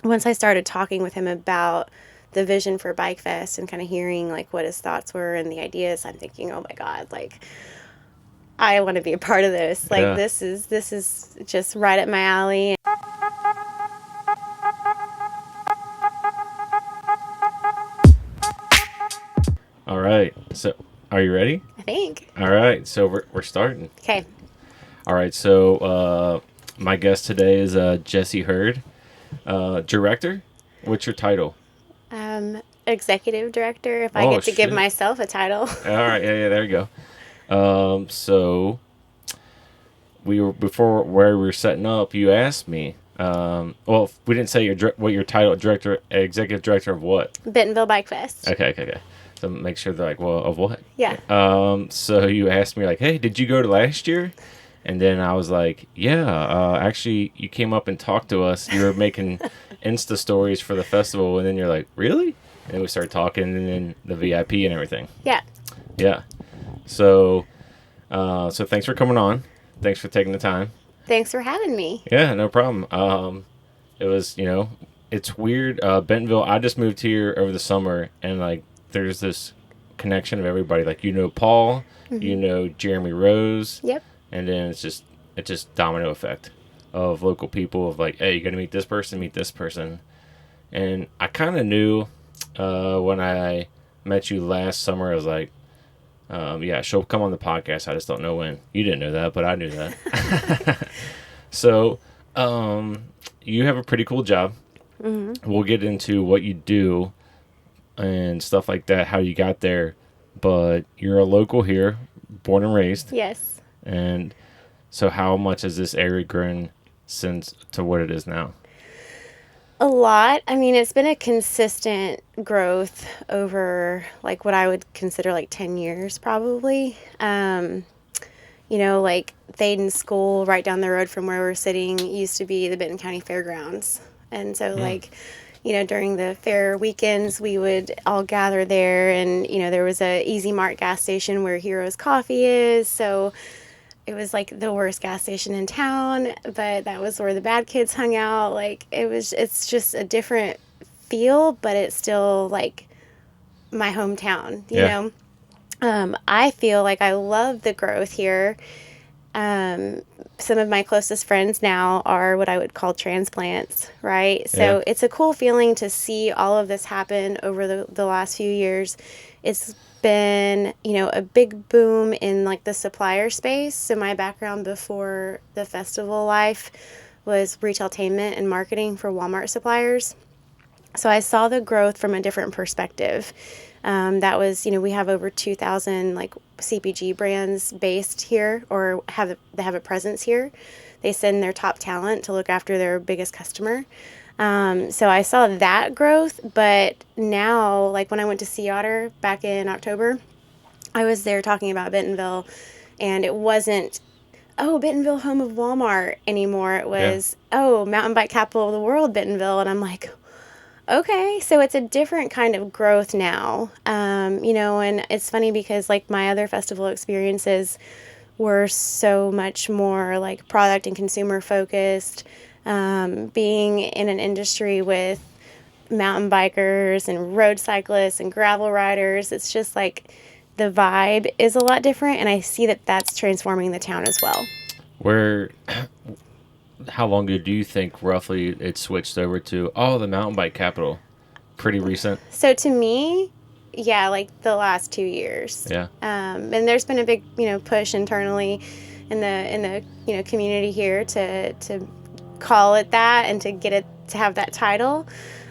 once I started talking with him about the vision for Bike Fest and kind of hearing like what his thoughts were and the ideas, I'm thinking, oh my God, like I want to be a part of this. Like Yeah. this is just right up my alley. All right. So, are you ready? I think. All right. So we're starting. Okay. All right. So my guest today is Jessy Hurd, director. What's your title? Executive director, if I Oh get to give shit. myself a title. All right. Yeah. Yeah. There you go. So we were before where we were setting up. You asked me. Well, we didn't say what your title, director, executive director of what. Bentonville Bike Fest. Okay. Okay. Okay. So make sure they're like, well, of what? Yeah. So you asked me like, hey, did you go to last year? And then I was like, yeah, actually, you came up and talked to us. You were making Insta stories for the festival, and then you're like, really? And then we started talking, and then the VIP and everything. Yeah. Yeah. So, so thanks for coming on. Thanks for taking the time. Thanks for having me. Yeah, no problem. It was, it's weird. Bentonville. I just moved here over the summer, and like, there's this connection of everybody. Like, Paul, Jeremy Rose. Yep. And then it's just domino effect of local people of like, hey, you got to meet this person. And I kind of knew when I met you last summer. I was like, yeah, she'll come on the podcast. I just don't know when. You didn't know that, but I knew that. So you have a pretty cool job. We'll get into what you do and stuff like that, how you got there. But you're a local here, born and raised. Yes. And so how much has this area grown since to what it is now? A lot. I mean, it's been a consistent growth over like what I would consider like 10 years probably. Like Thaden School right down the road from where we're sitting used to be the Benton County Fairgrounds. And so during the fair weekends, we would all gather there and, there was a Easy Mart gas station where Heroes Coffee is. So it was like the worst gas station in town, but that was where the bad kids hung out. Like it's just a different feel, but it's still like my hometown, Yeah. I feel like I love the growth here. Some of my closest friends now are what I would call transplants, right? Yeah. So it's a cool feeling to see all of this happen over the last few years. It's been, a big boom in like the supplier space. So my background before the festival life was retailtainment and marketing for Walmart suppliers. So I saw the growth from a different perspective. That was, we have over 2,000 like CPG brands based here or they have a presence here. They send their top talent to look after their biggest customer. So I saw that growth, but now, like when I went to Sea Otter back in October, I was there talking about Bentonville, and it wasn't, oh, Bentonville, home of Walmart anymore. It Yeah. was, oh, mountain bike capital of the world, Bentonville. And I'm like, okay, so it's a different kind of growth now. And it's funny because like my other festival experiences were so much more like product and consumer focused. Being in an industry with mountain bikers and road cyclists and gravel riders, it's just like the vibe is a lot different. And I see that that's transforming the town as well. Where how long ago do you think roughly it switched over to the mountain bike capital? Pretty recent. So to me, yeah, like the last 2 years. Yeah. And there's been a big, push internally in the community here to call it that and to get it to have that title.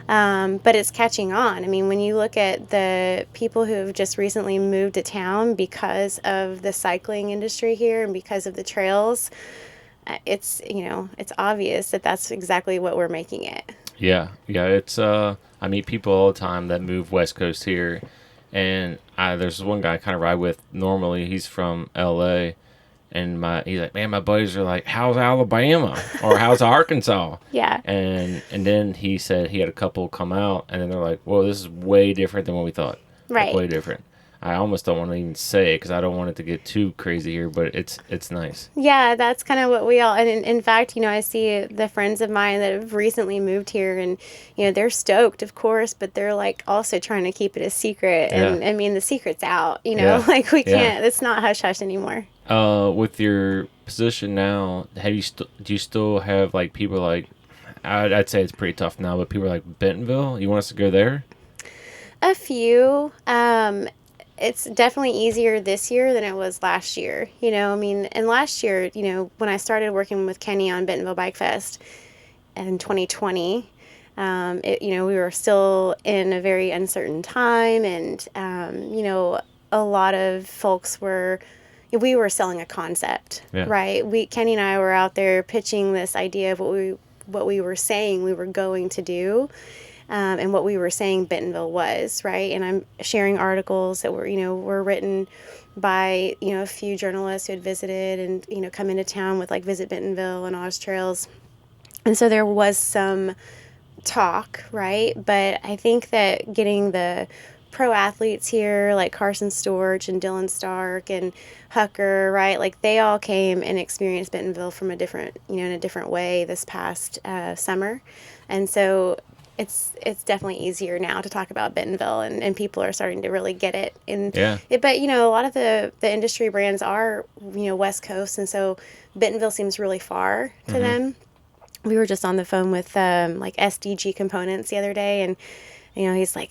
But it's catching on. I mean, when you look at the people who have just recently moved to town because of the cycling industry here and because of the trails, it's obvious that that's exactly what we're making it. Yeah. Yeah. It's I meet people all the time that move West Coast here, and there's one guy I kind of ride with normally. He's from L.A. And he's like, man, my buddies are like, how's Alabama or how's Arkansas? Yeah. And then he said he had a couple come out, and then they're like, whoa, this is way different than what we thought. Like, Right. way different. I almost don't want to even say it because I don't want it to get too crazy here, but it's nice. Yeah, that's kind of what we all, and in fact, I see the friends of mine that have recently moved here, and, they're stoked, of course, but they're like also trying to keep it a secret. Yeah, And I mean, the secret's out, yeah, like we yeah. can't, it's not hush hush anymore. With your position now, do you still have like people like I'd say it's pretty tough now, but people like Bentonville, you want us to go there? A few. It's definitely easier this year than it was last year. I mean, and last year, when I started working with Kenny on Bentonville Bike Fest in 2020, we were still in a very uncertain time, and a lot of folks we were selling a concept, Yeah. right? Kenny and I were out there pitching this idea of what we were saying we were going to do, and what we were saying Bentonville was, right? And I'm sharing articles that were written by, a few journalists who had visited and, come into town with like Visit Bentonville and Oz Trails. And so there was some talk, right? But I think that getting the pro athletes here, like Carson Storch and Dylan Stark and Hucker, right? Like they all came and experienced Bentonville from a different, in a different way this past summer. And so it's definitely easier now to talk about Bentonville, and people are starting to really get it. Yeah. But a lot of the industry brands are West Coast, and so Bentonville seems really far to Mm-hmm. them. We were just on the phone with like SDG Components the other day, and he's like,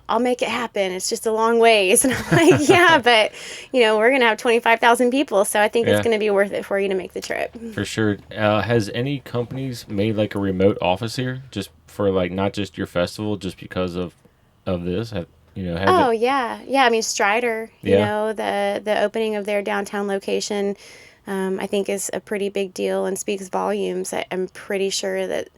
I'll make it happen. It's just a long ways. And I'm like, yeah, but, we're going to have 25,000 people. So I think it's Yeah. going to be worth it for you to make the trip. For sure. Has any companies made like a remote office here, just for like not just your festival, just because of this? Have Oh, it? yeah. Yeah. I mean, Strider, Yeah. the opening of their downtown location, I think is a pretty big deal and speaks volumes. I'm pretty sure that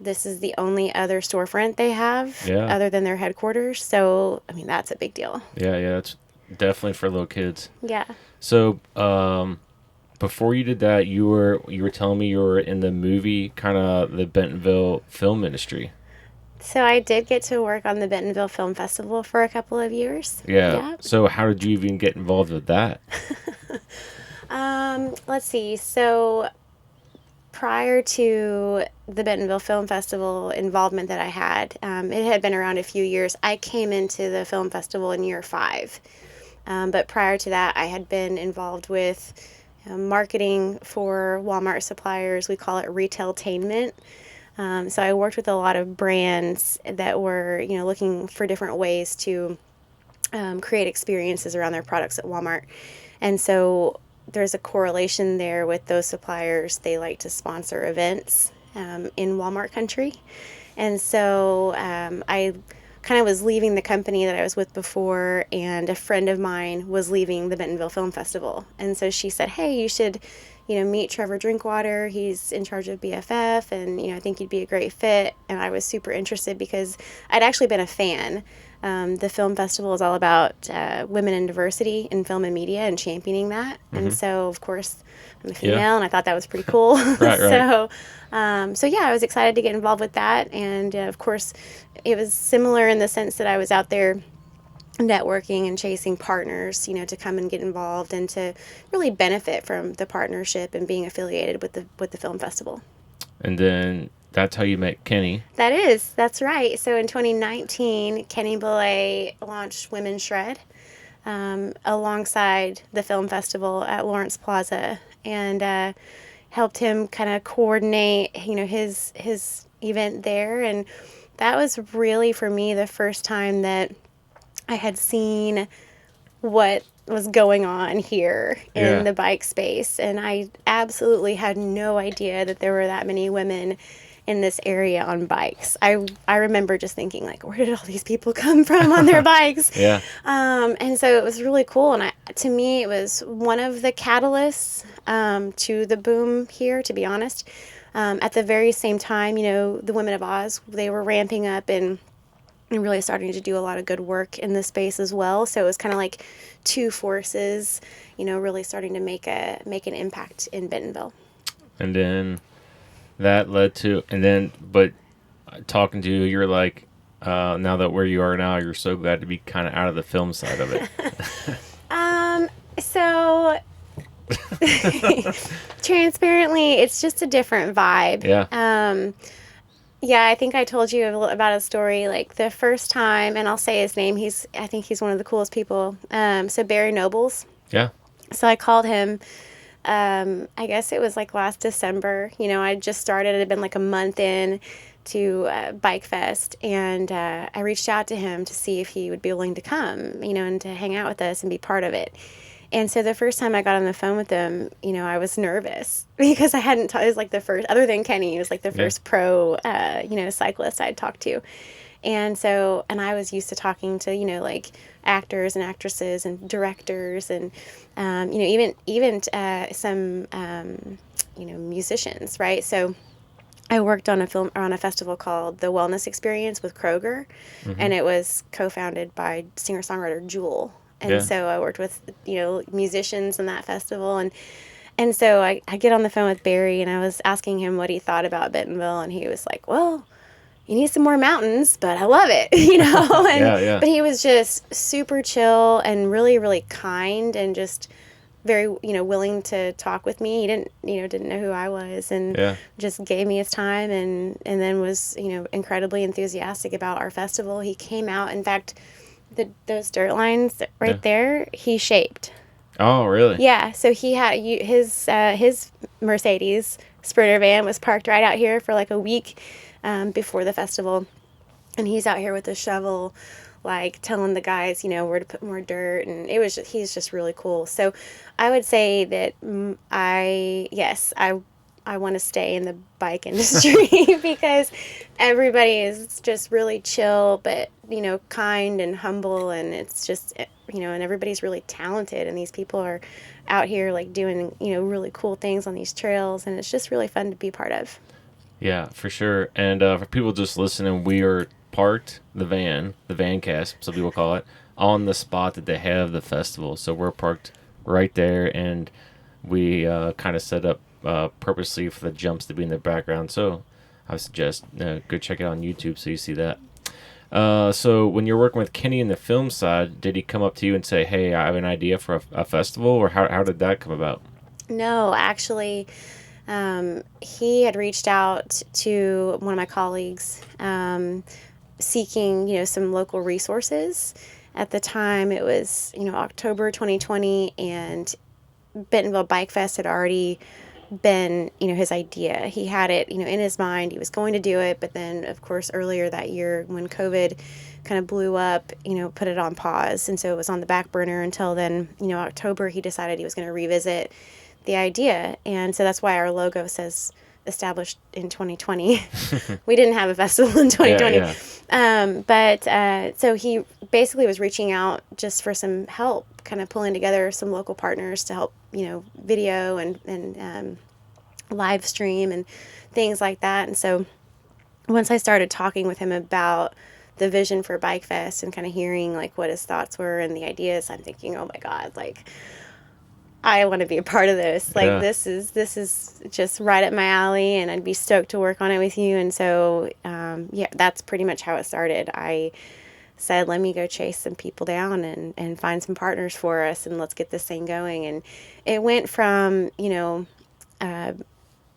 this is the only other storefront they have Yeah. other than their headquarters. So, I mean, that's a big deal. Yeah. Yeah. That's definitely for little kids. Yeah. So, before you did that, you were telling me you were in the movie, kind of the Bentonville film industry. So I did get to work on the Bentonville Film Festival for a couple of years. Yeah. Yeah. So how did you even get involved with that? Let's see. So prior to the Bentonville Film Festival involvement that I had, it had been around a few years. I came into the film festival in year 5. But prior to that, I had been involved with marketing for Walmart suppliers. We call it retailtainment. So I worked with a lot of brands that were, looking for different ways to create experiences around their products at Walmart. And so there's a correlation there with those suppliers. They like to sponsor events in Walmart country. And so I kind of was leaving the company that I was with before, and a friend of mine was leaving the Bentonville Film Festival. And so she said, hey, you should, meet Trevor Drinkwater. He's in charge of BFF, and, I think you'd be a great fit. And I was super interested because I'd actually been a fan. The film festival is all about women and diversity in film and media and championing that. Mm-hmm. And so, of course, I'm a Yeah. female, and I thought that was pretty cool. Right. Right. So yeah, I was excited to get involved with that. And of course, it was similar in the sense that I was out there networking and chasing partners, to come and get involved and to really benefit from the partnership and being affiliated with the film festival. And then that's how you met Kenny. That's right. So in 2019, Kenny Belay launched Women's Shred alongside the film festival at Lawrence Plaza, and helped him kind of coordinate, his event there. And that was really for me the first time that I had seen what was going on here in Yeah. the bike space. And I absolutely had no idea that there were that many women in this area on bikes. I remember just thinking, like, where did all these people come from on their bikes? Yeah. And so it was really cool. And to me, it was one of the catalysts to the boom here, to be honest. At the very same time, the Women of Oz, they were ramping up and really starting to do a lot of good work in this space as well. So it was kind of like two forces, really starting to make an impact in Bentonville. And then that led to, but talking to you, you're like, now that where you are now, you're so glad to be kind of out of the film side of it. So transparently, it's just a different vibe. Yeah. Yeah, I think I told you about a story. Like the first time, and I'll say his name. I think he's one of the coolest people. So Barry Nobles. Yeah. So I called him. I guess it was like last December. You know, I just started. It had been like a month in to Bike Fest, and I reached out to him to see if he would be willing to come. You know, and to hang out with us and be part of it. And so the first time I got on the phone with him, you know, I was nervous because I hadn't. It was like the first, other than Kenny, it was like the Yeah. first pro, you know, cyclist I'd talked to. And so, and I was used to talking to, you know, like actors and actresses and directors and, you know, even some, you know, musicians, right? So I worked on a festival called The Wellness Experience with Kroger, Mm-hmm. and it was co-founded by singer-songwriter Jewel. And Yeah. so I worked with, you know, musicians in that festival, and so I get on the phone with Barry, and I was asking him what he thought about Bentonville, and he was like, "Well, you need some more mountains, but I love it," you know. And Yeah. Yeah. but he was just super chill and really, really kind, and just very, you know, willing to talk with me. He didn't know who I was, and Yeah. just gave me his time, and then was, you know, incredibly enthusiastic about our festival. He came out. In fact, those dirt lines Yeah. right there, he shaped. Oh, really? Yeah, so he had his Mercedes Sprinter van was parked right out here for like a week before the festival, and he's out here with a shovel, like telling the guys, you know, where to put more dirt, and he's just really cool. So, I would say that I want to stay in the bike industry because everybody is just really chill, but, you know, kind and humble, and it's just, you know, and everybody's really talented, and these people are out here like doing, you know, really cool things on these trails, and it's just really fun to be part of. Yeah, for sure. And for people just listening, we are parked the van cast, some people call it, on the spot that they have the festival. So we're parked right there, and we kind of set up purposely for the jumps to be in the background. So I would suggest go check it out on YouTube so you see that. So when you're working with Kenny in the film side, did he come up to you and say, "Hey, I have an idea for a festival," or how did that come about? No, actually, he had reached out to one of my colleagues, seeking, you know, some local resources. At the time, it was, you know, October 2020, and Bentonville Bike Fest had already been, you know, his idea. He had it, you know, in his mind. He was going to do it, but then, of course, earlier that year when COVID kind of blew up, you know, put it on pause, and so it was on the back burner until then. You know, October, he decided he was going to revisit the idea, and so that's why our logo says established in 2020. We didn't have a festival in Yeah, 2020. yeah, But so he basically was reaching out just for some help, kind of pulling together some local partners to help, you know, video and live stream and things like that. And so once I started talking with him about the vision for Bike Fest and kind of hearing like what his thoughts were and the ideas, I'm thinking, oh my God, like I want to be a part of this. Like yeah, this is just right up my alley, and I'd be stoked to work on it with you. And so, yeah, that's pretty much how it started. I said, let me go chase some people down and find some partners for us, and let's get this thing going. And it went from, you know, an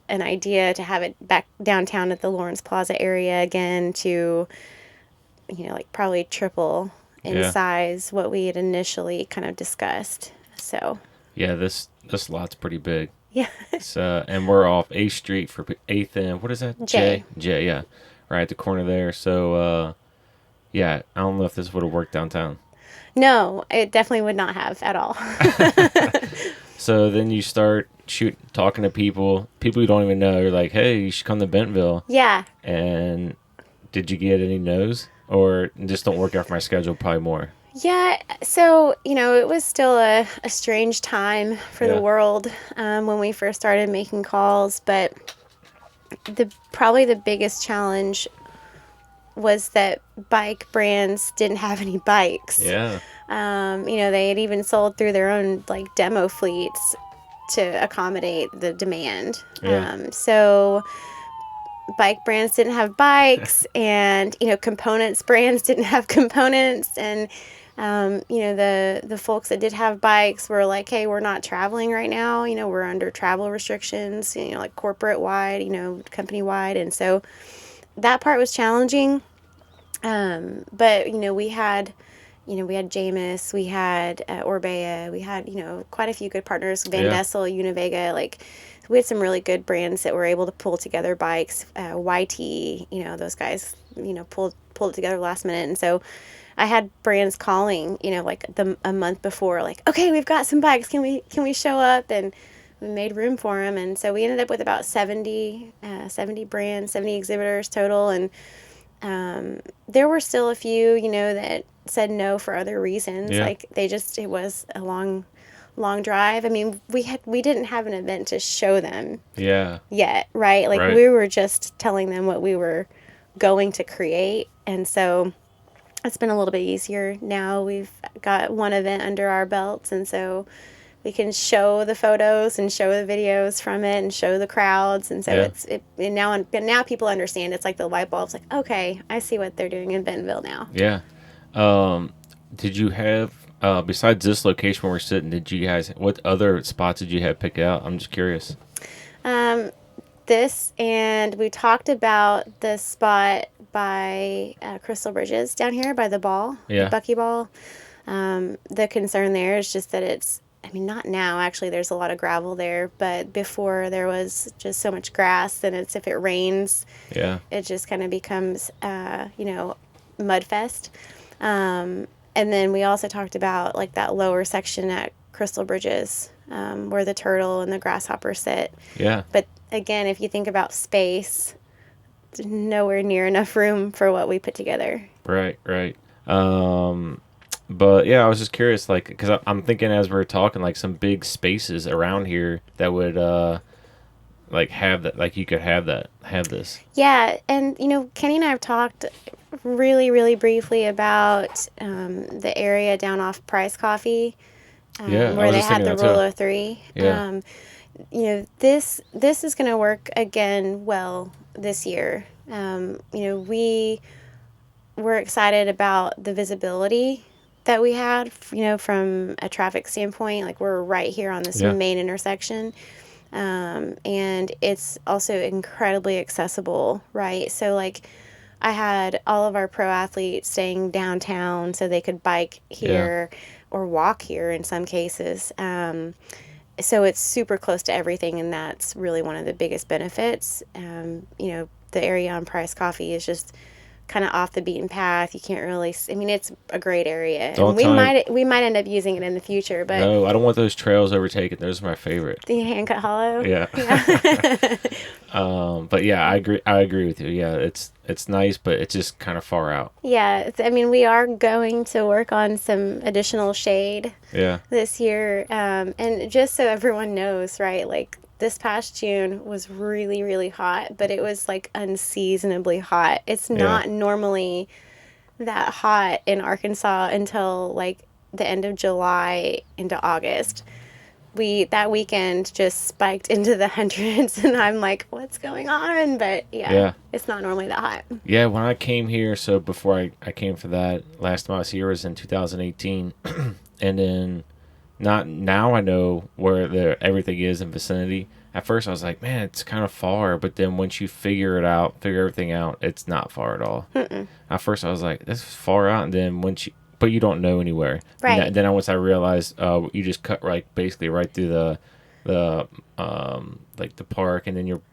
idea to have it back downtown at the Lawrence Plaza area again to, you know, like probably triple in yeah, size what we had initially kind of discussed. So, yeah. This lot's pretty big. yeah. So and we're off 8th Street for 8th and what is that? Jay. J, yeah, right at the corner there. So yeah, I don't know if this would have worked downtown. No, it definitely would not have at all. So then you start talking to people you don't even know. You're like, hey, you should come to Bentonville. Yeah. And did you get any no's, or just don't work out for my schedule? Probably more. Yeah. So, you know, it was still a strange time for the Yeah, world when we first started making calls. But probably the biggest challenge was that bike brands didn't have any bikes. yeah, You know, they had even sold through their own like demo fleets to accommodate the demand. yeah, So bike brands didn't have bikes, and components brands didn't have components, and the folks that did have bikes were like, hey, we're not traveling right now. We're under travel restrictions. Like corporate wide, company wide, and so that part was challenging. But we had Jameis, we had Orbea, we had quite a few good partners, Van Yeah. Dessel, Univega, like we had some really good brands that were able to pull together bikes. YT, those guys, pulled it together last minute, and so I had brands calling, like a month before, like, okay, we've got some bikes, can we show up? And we made room for them, and so we ended up with about 70 brands, 70 exhibitors total, and there were still a few, that said no for other reasons. Yeah. Like it was a long drive. I mean, we didn't have an event to show them Yeah. yet, right? Like Right. we were just telling them what we were going to create. And so it's been a little bit easier now. We've got one event under our belts, and so we can show the photos and show the videos from it and show the crowds, and so Yeah. now people understand. It's like the light bulb's like, okay, I see what they're doing in Bentonville now. Yeah. Um, did you have besides this location where we're sitting? Did you guys what other spots did you have picked out? I'm just curious. um, this, and we talked about the spot by Crystal Bridges down here by the ball, the Yeah. buckyball. The concern there is just that I mean, not now, actually, there's a lot of gravel there, but before there was just so much grass, and it's if it rains, Yeah. it just kind of becomes, mud fest. And then we also talked about like that lower section at Crystal Bridges, where the turtle and the grasshopper sit. Yeah. But again, if you think about space, nowhere near enough room for what we put together. Right. Right. But yeah, I was just curious, like, because I'm thinking as we're talking, like some big spaces around here that would like have that, like you could have this. Yeah, and Kenny and I have talked really, really briefly about the area down off Price Coffee, Yeah, I where was they just had thinking the that too. Roller Three. Yeah. This is going to work again well this year. We were excited about the visibility that we had, from a traffic standpoint. Like we're right here on this Yeah. main intersection. And it's also incredibly accessible, right? So like I had all of our pro athletes staying downtown so they could bike Yeah. here or walk here in some cases. So it's super close to everything, and that's really one of the biggest benefits. The area on Price Coffee is just kind of off the beaten path. You can't really. I mean, it's a great area, and Don't tell me. we might end up using it in the future. But No, I don't want those trails overtaken. Those are my favorite. the Handcut Hollow, Yeah. yeah. But yeah, I agree. I agree with you. Yeah, it's nice, but it's just kind of far out. Yeah, I mean, we are going to work on some additional shade Yeah. this year. And just so everyone knows, right, like this past June was really, really hot, but it was like unseasonably hot. It's not normally that hot in Arkansas until like the end of July into August. That weekend just spiked into the hundreds, and I'm like, what's going on? But Yeah. it's not normally that hot. Yeah, when I came here, so before I came for that, last time I was here was in 2018. And then not now I know where everything is in vicinity. At first I was like, man, it's kind of far, but then once you figure everything out, it's not far at all. Mm-mm. At first I was like, this is far out, and then but you don't know anywhere. Right. And then once I realized, you just cut basically right through the like the park, and then you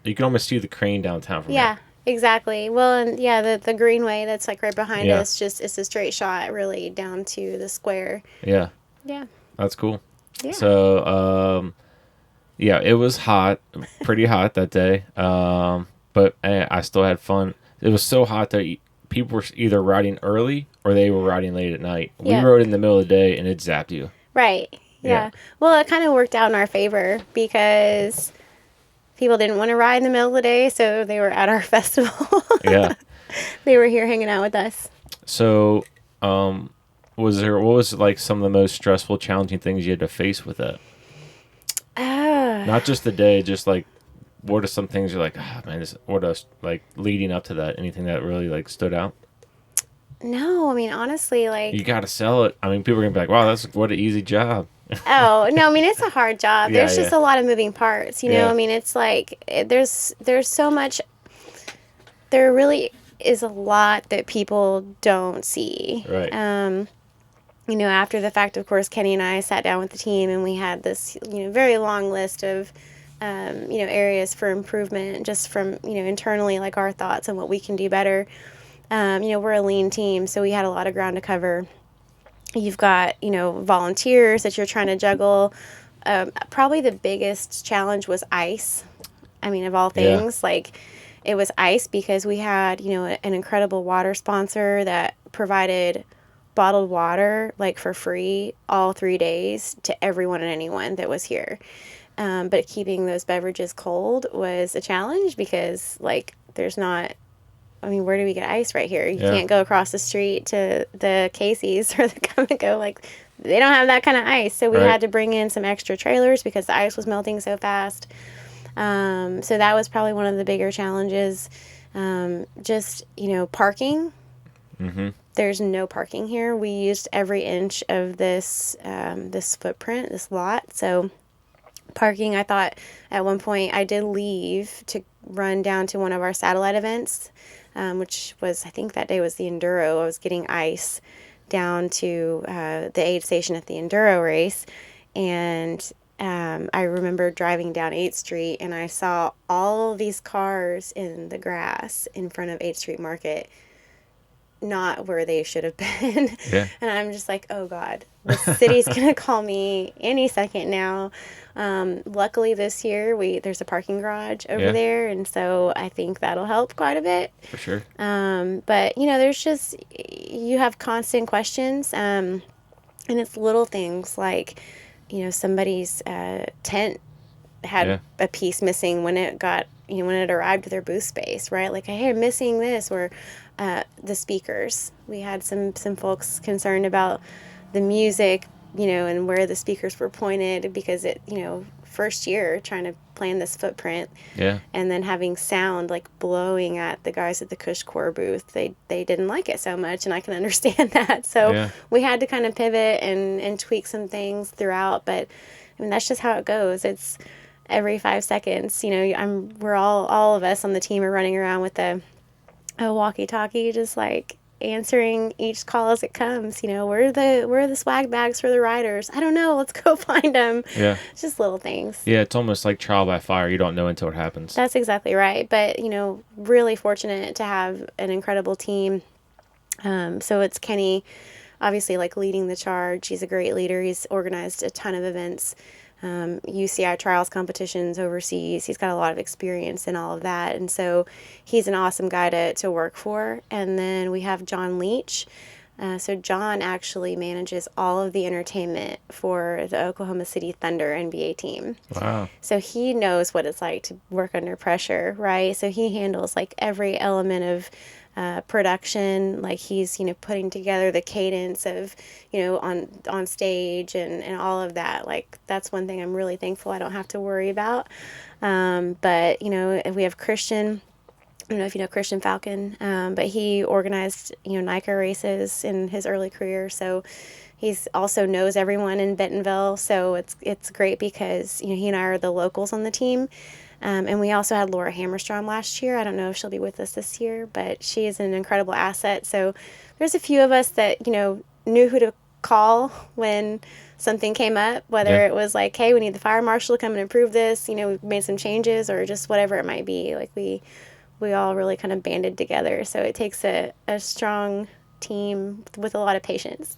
can almost see the crane downtown from Yeah, there. exactly. Well, and yeah, the greenway that's like right behind Yeah. us, just it's a straight shot really down to the square. Yeah, Yeah. that's cool. Yeah. So, yeah, it was hot, pretty hot that day. But I still had fun. It was so hot that people were either riding early or they were riding late at night. Yeah. We rode in the middle of the day, and it zapped you. Right. Yeah. Yeah. Well, it kind of worked out in our favor because people didn't want to ride in the middle of the day, so they were at our festival. Yeah. They were here hanging out with us. So, what was like some of the most stressful, challenging things you had to face with that? Ah. Not just the day, just like what are some things you're like, ah, man, this, what else, like leading up to that? Anything that really like stood out? No, I mean, honestly, You like, got to sell it. I mean, people are gonna be like, wow, that's what an easy job. oh, no, I mean, it's a hard job. Yeah, There's yeah, just a lot of moving parts, you know? yeah, I mean, it's like there's so much, there really is a lot that people don't see. right, You know, after the fact, of course, Kenny and I sat down with the team and we had this, you know, very long list of, you know, areas for improvement just from, you know, internally, like our thoughts on what we can do better. You know, we're a lean team, so we had a lot of ground to cover. You've got, you know, volunteers that you're trying to juggle. Probably the biggest challenge was ice. I mean, of all yeah, things, like it was ice because we had, you know, an incredible water sponsor that provided bottled water like for free all 3 days to everyone and anyone that was here. But keeping those beverages cold was a challenge because, like, there's not, I mean, where do we get ice right here? You yeah, can't go across the street to the Casey's or the Come and Go. Like, they don't have that kind of ice. So we right, had to bring in some extra trailers because the ice was melting so fast. So that was probably one of the bigger challenges. Just, you know, parking. mm-hmm, There's no parking here. We used every inch of this footprint, this lot. So parking, I thought at one point I did leave to run down to one of our satellite events, which was, I think that day was the Enduro. I was getting ice down to the aid station at the Enduro race. And I remember driving down 8th Street and I saw all these cars in the grass in front of 8th Street Market, not where they should have been. yeah, And I'm just like, oh God, the city's gonna call me any second now. Luckily this year there's a parking garage over yeah, there, and so I think that'll help quite a bit. for sure, But you know, there's just, you have constant questions, and it's little things like, you know, somebody's tent had yeah, a piece missing when it got, you know, when it arrived to their booth space, right? Like, hey, I'm missing this, or the speakers. We had some folks concerned about the music, you know, and where the speakers were pointed because it, you know, first year trying to plan this footprint yeah, and then having sound like blowing at the guys at the Cush Core booth. They didn't like it so much, and I can understand that. So yeah, we had to kind of pivot and tweak some things throughout, but I mean, that's just how it goes. It's every 5 seconds, you know, we're all of us on the team are running around with a walkie-talkie, just like answering each call as it comes. You know, where are the swag bags for the riders? I don't know. Let's go find them. yeah, It's just little things. yeah. It's almost like trial by fire. You don't know until it happens. That's exactly right. But you know, really fortunate to have an incredible team. So it's Kenny, obviously, like leading the charge. He's a great leader. He's organized a ton of events, UCI trials competitions overseas. He's got a lot of experience in all of that. And so he's an awesome guy to work for. And then we have John Leach. So John actually manages all of the entertainment for the Oklahoma City Thunder NBA team. Wow. So he knows what it's like to work under pressure, right? So he handles like every element of production. Like he's, you know, putting together the cadence of, you know, on stage and all of that. Like that's one thing I'm really thankful I don't have to worry about. But you know, we have Christian. I don't know if you know Christian Falcon, but he organized, you know, NICA races in his early career. So he's also knows everyone in Bentonville. So it's great because, you know, he and I are the locals on the team. And we also had Laura Hammerstrom last year. I don't know if she'll be with us this year, but she is an incredible asset. So there's a few of us that, you know, knew who to call when something came up, Yeah. whether it was like, hey, we need the fire marshal to come and approve this, you know, we've made some changes, or just whatever it might be. Like we all really kind of banded together. So it takes a strong team with a lot of patience.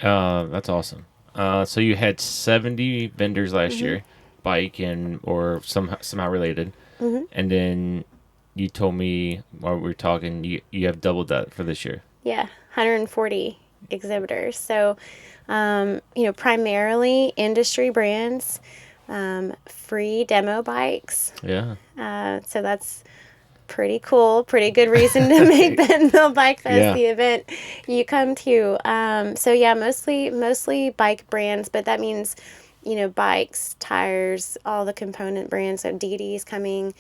That's awesome. So you had 70 vendors last Mm-hmm. year, bike and or somehow related, Mm-hmm. and then you told me while we were talking you have doubled that for this year. Yeah, 140 exhibitors. So, you know, primarily industry brands, free demo bikes. Yeah. So that's pretty cool. Pretty good reason to make Bentonville Bike Fest Yeah. the event you come to. So yeah, mostly bike brands, but that means bikes, tires, all the component brands. So DD's coming.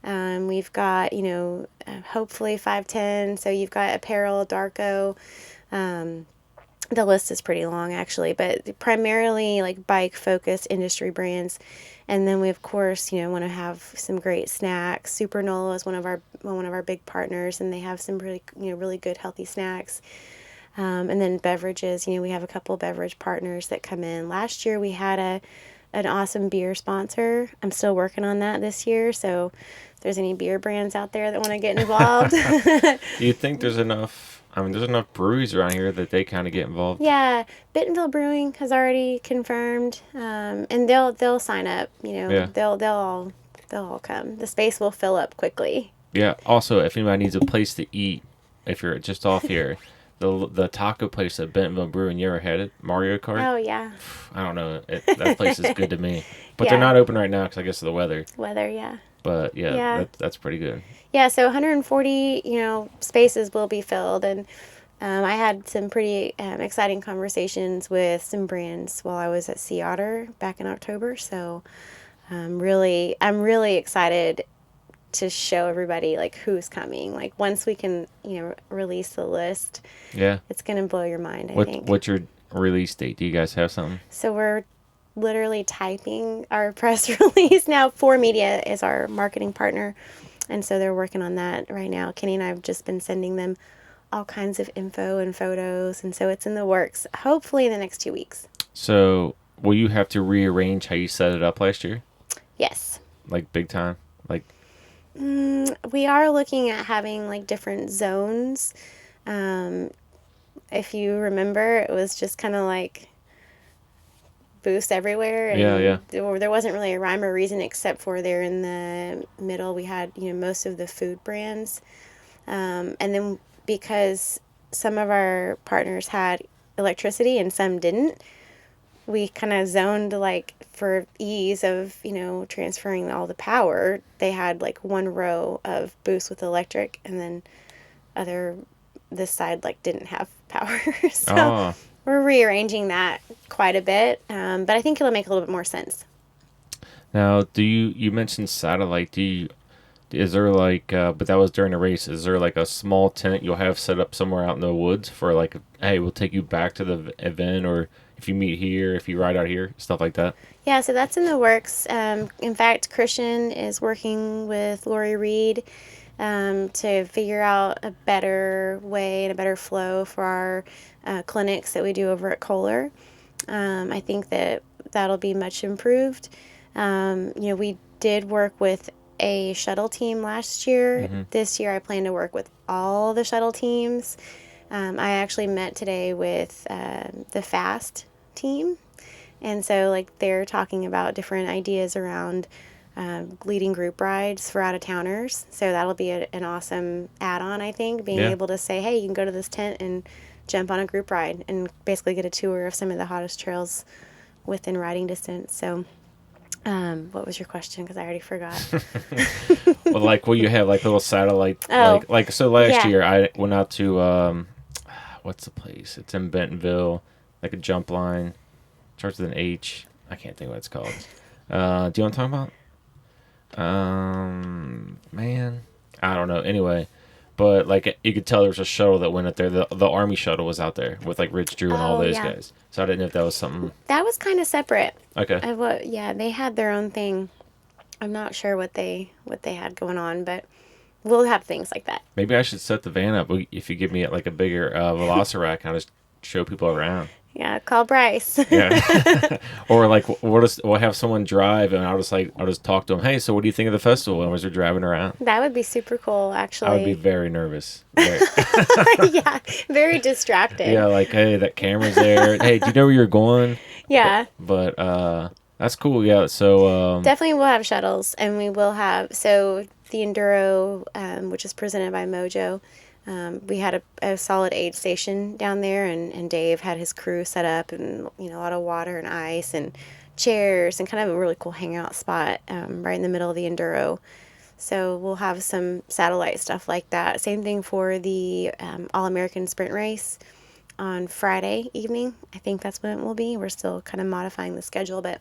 We've got, hopefully 510. So you've got apparel, Darko. Um, the list is pretty long actually, but primarily like bike focused industry brands. And then we of course, want to have some great snacks. Super Nola is one of our big partners, and they have some really really good healthy snacks. And then beverages, we have a couple beverage partners that come in. Last year we had an awesome beer sponsor. I'm still working on that this year, so if there's any beer brands out there that want to get involved. Do you think there's enough? I mean, there's enough breweries around here that they kind of get involved. Yeah, Bentonville Brewing has already confirmed, and they'll sign up. Yeah. They'll all come. The space will fill up quickly. Yeah. Also, if anybody needs a place to eat, if you're just off here, the taco place at Bentonville Brewing, you ever had it? Mario Kart? Oh yeah, I don't know. That place is good to me. But they're Yeah. not open right now because I guess of the weather. weather. Yeah, But yeah, Yeah. that's pretty good. yeah. So 140, spaces will be filled, and I had some pretty exciting conversations with some brands while I was at Sea Otter back in October. So I'm really excited to show everybody like who's coming. Like once we can, release the list, Yeah. it's gonna blow your mind, I What think. what's your release date? Do you guys have something? So we're literally typing our press release now. 4Media is our marketing partner, and so they're working on that right now. Kenny and I have just been sending them all kinds of info and photos, and so it's in the works. Hopefully in the next 2 weeks. So will you have to rearrange how you set it up last year? Yes. Like big time? Like We are looking at having like different zones. Um, if you remember, it was just kind of like booths everywhere, and yeah. there wasn't really a rhyme or reason except for there in the middle we had most of the food brands, and then because some of our partners had electricity and some didn't, we kind of zoned like for ease of transferring all the power. They had like one row of booths with electric, and then other this side like didn't have power. So Oh. we're rearranging that quite a bit, but I think it'll make a little bit more sense. Now, do you mentioned satellite? Is there like but that was during the race. Is there like a small tent you'll have set up somewhere out in the woods for like, hey, we'll take you back to the event, or if you meet here, if you ride out here, stuff like that? Yeah, so that's in the works. In fact, Christian is working with Lori Reed to figure out a better way and a better flow for our clinics that we do over at Kohler. I think that'll be much improved. We did work with a shuttle team last year. This year, I plan to work with all the shuttle teams. I actually met today with the FAST team, and so like they're talking about different ideas around leading group rides for out of towners. So that'll be an awesome add-on, I think, being Yeah. able to say, hey, you can go to this tent and jump on a group ride and basically get a tour of some of the hottest trails within riding distance. So what was your question? Because I already forgot. Well, like, will you have like little satellite? Oh, Like so last yeah. year I went out to what's the place? It's in Bentonville, like a jump line, starts with an H. I can't think what it's called. Do you want to talk about? Man, I don't know. Anyway, but like you could tell there was a shuttle that went up there. The Army shuttle was out there with like Rich Drew and all Oh, those yeah. guys. So I didn't know if that was something. That was kind of separate. Okay. Yeah, they had their own thing. I'm not sure what they had going on, but we'll have things like that. Maybe I should set the van up if you give me like a bigger Velocirac and I'll just show people around. Yeah, call Bryce. Yeah. Or like we'll have someone drive and I'll just talk to them. Hey, so what do you think of the festival? And as we're driving around, That would be super cool, actually. I would be very nervous. Yeah, very distracted. Yeah, like hey, that camera's there. Hey, do you know where you're going? Yeah, But that's cool. Yeah. So definitely we'll have shuttles, and we will have, so the Enduro, which is presented by Mojo, we had a solid aid station down there, and Dave had his crew set up, and a lot of water and ice and chairs and kind of a really cool hangout spot right in the middle of the Enduro. So we'll have some satellite stuff like that. Same thing for the All-American Sprint Race on Friday evening. I think that's when it will be. We're still kind of modifying the schedule, but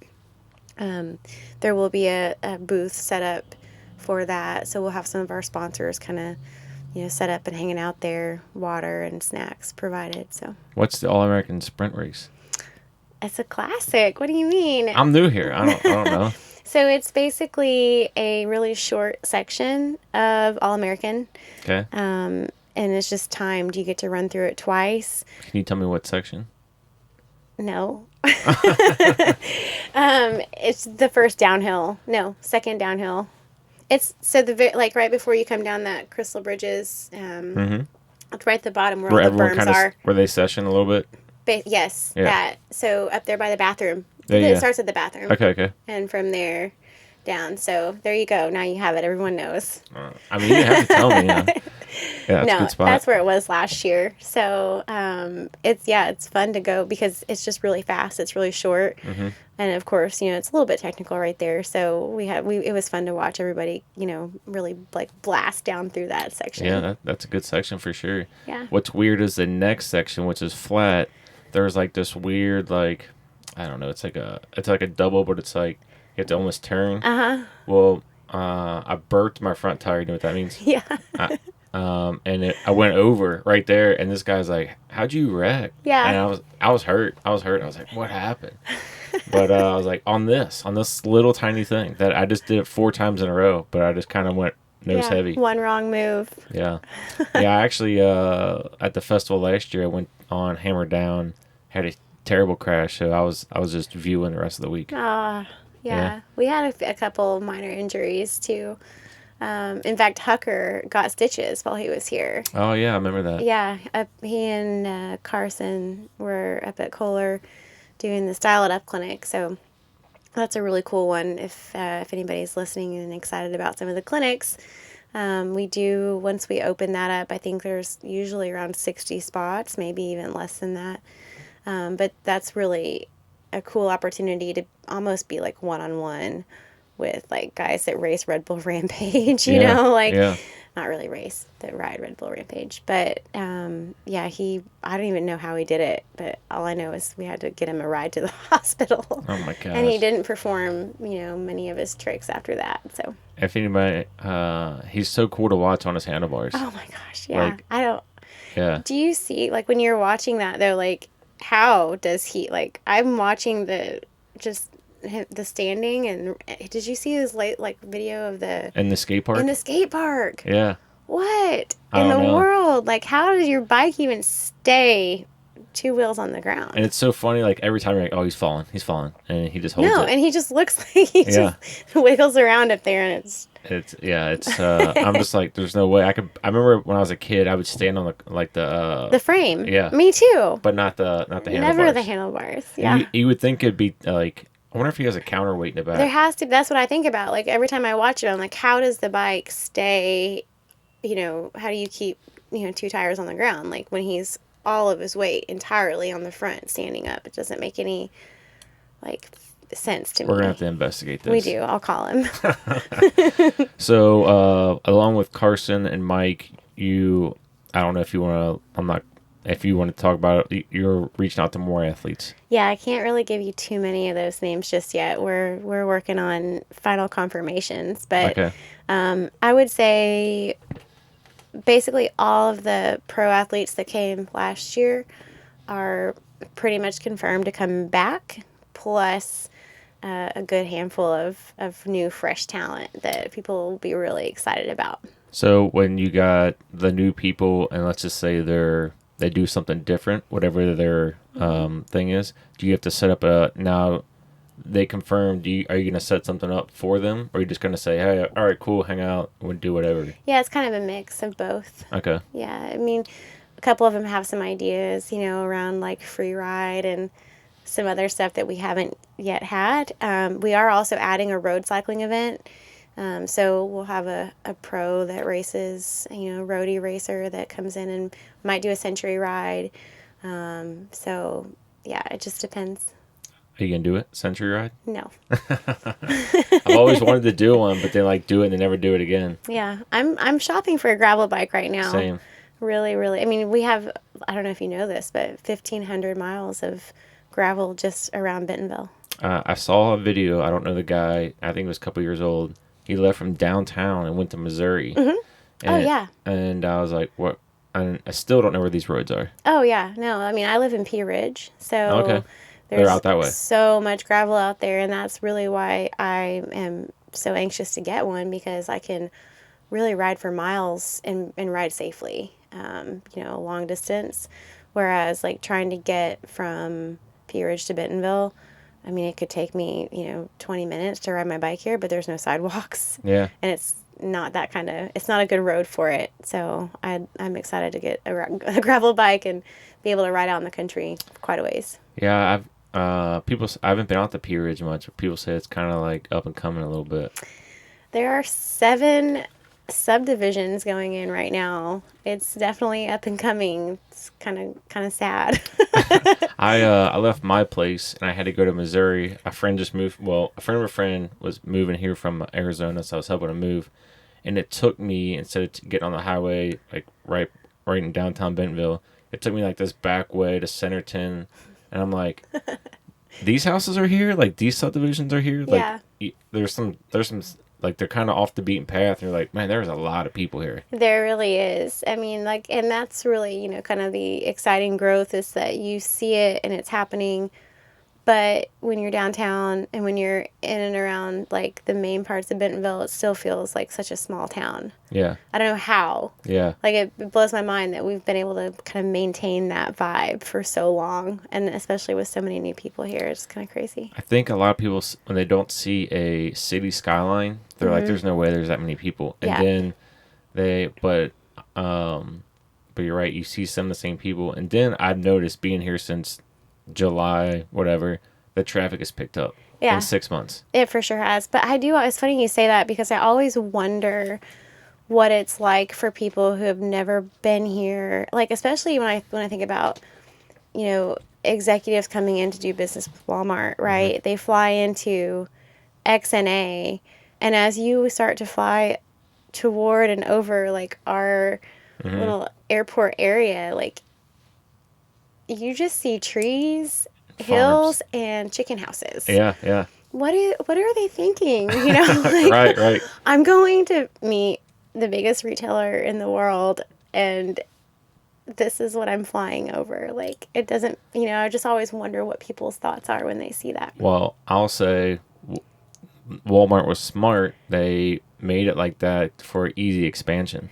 Um, there will be a booth set up for that. So we'll have some of our sponsors kind of, set up and hanging out there, water and snacks provided. So What's the All American Sprint race? it's a classic. What do you mean? I'm new here. I don't know. So it's basically a really short section of All American. Okay. And it's just timed. You get to run through it twice. Can you tell me what section? No. It's the first downhill. No, second downhill. It's so like right before you come down that Crystal Bridges, it's right at the bottom where Where all the everyone berms kind of are. where they session a little bit. Yes, Yeah. that. So up there by the bathroom. Yeah, It yeah. starts at the bathroom. Okay, okay. And from there down. So there you go. Now you have it. Everyone knows. I mean, you didn't have to tell me. Yeah, yeah, it's a No, good spot. that's where it was last year. So it's fun to go because it's just really fast. It's really short, and of course, it's a little bit technical right there. So it was fun to watch everybody, really like blast down through that section. Yeah, that's a good section for sure. Yeah. What's weird is the next section, which is flat. There's like this weird like, I don't know. It's like a double, but it's like you have to almost turn. Well, I burped my front tire. You know what that means? Yeah. I went over right there, and this guy's like, "How'd you wreck?" Yeah. And I was hurt. I was like, "What happened?" But I was like, on this little tiny thing that I just did it 4 times in a row, but I just kind of went nose heavy. One wrong move. Yeah, yeah. I actually at the festival last year, I went on Hammer Down, had a terrible crash, so I was just viewing the rest of the week. Yeah. Yeah. We had a couple minor injuries too. In fact, Hucker got stitches while he was here. Oh yeah, I remember that. Yeah, he and Carson were up at Kohler doing the Style It Up clinic. So that's a really cool one. If anybody's listening and excited about some of the clinics, we do once we open that up. I think there's usually around 60 spots, maybe even less than that. But that's really a cool opportunity to almost be like one-on-one with like guys that race Red Bull Rampage, Yeah, like yeah. not really race, that ride Red Bull Rampage. But I don't even know how he did it, but all I know is we had to get him a ride to the hospital. Oh my gosh. And he didn't perform, many of his tricks after that. So If anybody, he's so cool to watch on his handlebars. oh my gosh, yeah. Like- I don't Yeah. do you see like when you're watching that though, like how does he like I'm watching the standing, and did you see his late like video of the In the skate park? in the skate park? Yeah. What I in the don't know. world? Like, how does your bike even stay 2 wheels on the ground? And it's so funny, like every time you're like, oh, he's falling. And he just holds No, it. and he just looks like he Yeah. just wiggles around up there, and it's I'm just like, there's no way I remember when I was a kid, I would stand on the frame. yeah. Me too. but not the handlebars. Never the handlebars. And Yeah. you would think it'd be like, I wonder if he has a counterweight in the back. There has to. That's what I think about. Like every time I watch it, I'm like, how does the bike stay? How do you keep 2 tires on the ground? Like when he's all of his weight entirely on the front, standing up, it doesn't make any like sense to me. We're gonna have to investigate this. We do. I'll call him. So, along with Carson and Mike, I don't know if you want to. If you want to talk about it, you're reaching out to more athletes. Yeah, I can't really give you too many of those names just yet. We're working on final confirmations, but Okay. I would say basically all of the pro athletes that came last year are pretty much confirmed to come back, plus a good handful of new fresh talent that people will be really excited about. So when you got the new people, and let's just say they do something different, whatever their thing is, do you have to set up now they confirmed, are you going to set something up for them, or are you just going to say, hey, all right, cool, hang out, we'll do whatever? Yeah, it's kind of a mix of both. Okay. Yeah, I mean, a couple of them have some ideas, around like free ride and some other stuff that we haven't yet had. We are also adding a road cycling event. So we'll have a pro that races, roadie racer that comes in and might do a century ride. So yeah, it just depends. Are you going to do it? Century ride? No. I've always wanted to do one, but they do it and they never do it again. Yeah, I'm shopping for a gravel bike right now. Same. Really, really. I mean, we have, I don't know if you know this, but 1,500 miles of gravel just around Bentonville. I saw a video. I don't know the guy. I think it was a couple years old. He left from downtown and went to Missouri, Hmm. Oh and yeah. and I was like, what? And I still don't know where these roads are. Oh yeah. No, I mean I live in Pea Ridge, Okay, so they're there's out that way. so much gravel out there, and that's really why I am so anxious to get one because I can really ride for miles and ride safely, long distance. Whereas, like, trying to get from Pea Ridge to Bentonville, I mean, it could take me, 20 minutes to ride my bike here, but there's no sidewalks. Yeah, And it's not a good road for it. So I'm excited to get a gravel bike and be able to ride out in the country quite a ways. yeah. I haven't been out to Pea Ridge much, but people say it's kind of like up and coming a little bit. There are 7 subdivisions going in right now. It's definitely up and coming. It's kind of sad. I left my place and I had to go to Missouri. A friend just moved. Well, a friend of a friend was moving here from Arizona, so I was helping him move. And it took me, instead of getting on the highway like right in downtown Bentonville, it took me like this back way to Centerton, and I'm like, these houses are here, like these subdivisions are here, like Yeah, there's some like they're kind of off the beaten path. And you're like, man, there's a lot of people here. there really is. I mean, like, and that's really, kind of the exciting growth is that you see it and it's happening. But when you're downtown and when you're in and around like the main parts of Bentonville, it still feels like such a small town. Yeah, I don't know how. yeah. Like it blows my mind that we've been able to kind of maintain that vibe for so long, and especially with so many new people here, it's kind of crazy. I think a lot of people, when they don't see a city skyline, they're like, "There's no way there's that many people." And Yeah. then um, but you're right. You see some of the same people, and then I've noticed being here since July, whatever, the traffic has picked up in Yeah, 6 months. it for sure has. But I do, it's funny you say that because I always wonder what it's like for people who have never been here. Like, especially when I think about, executives coming in to do business with Walmart, Hmm. right? They fly into XNA, and as you start to fly toward and over like our Hmm. little airport area, like you just see trees, Farms. hills, and chicken houses. Yeah, yeah. What are they thinking? Like Right, right. I'm going to meet the biggest retailer in the world, and this is what I'm flying over. Like it doesn't, I just always wonder what people's thoughts are when they see that. Well, I'll say Walmart was smart. They made it like that for easy expansion.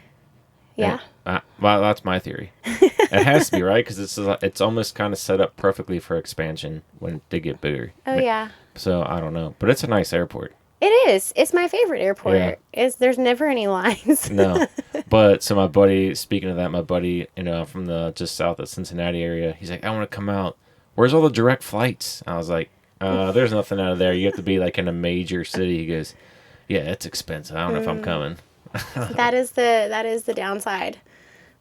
And Yeah. well, that's my theory. It has to be right because it's almost kind of set up perfectly for expansion when they get bigger. Oh yeah. So I don't know, but it's a nice airport. It is. It's my favorite Yeah, airport. There's never any lines. no, but so my buddy. Speaking of that, my buddy, from the just south of Cincinnati area, he's like, I want to come out. Where's all the direct flights? I was like, there's nothing out of there. You have to be like in a major city. He goes, yeah, it's expensive. I don't know if I'm coming. That is the downside.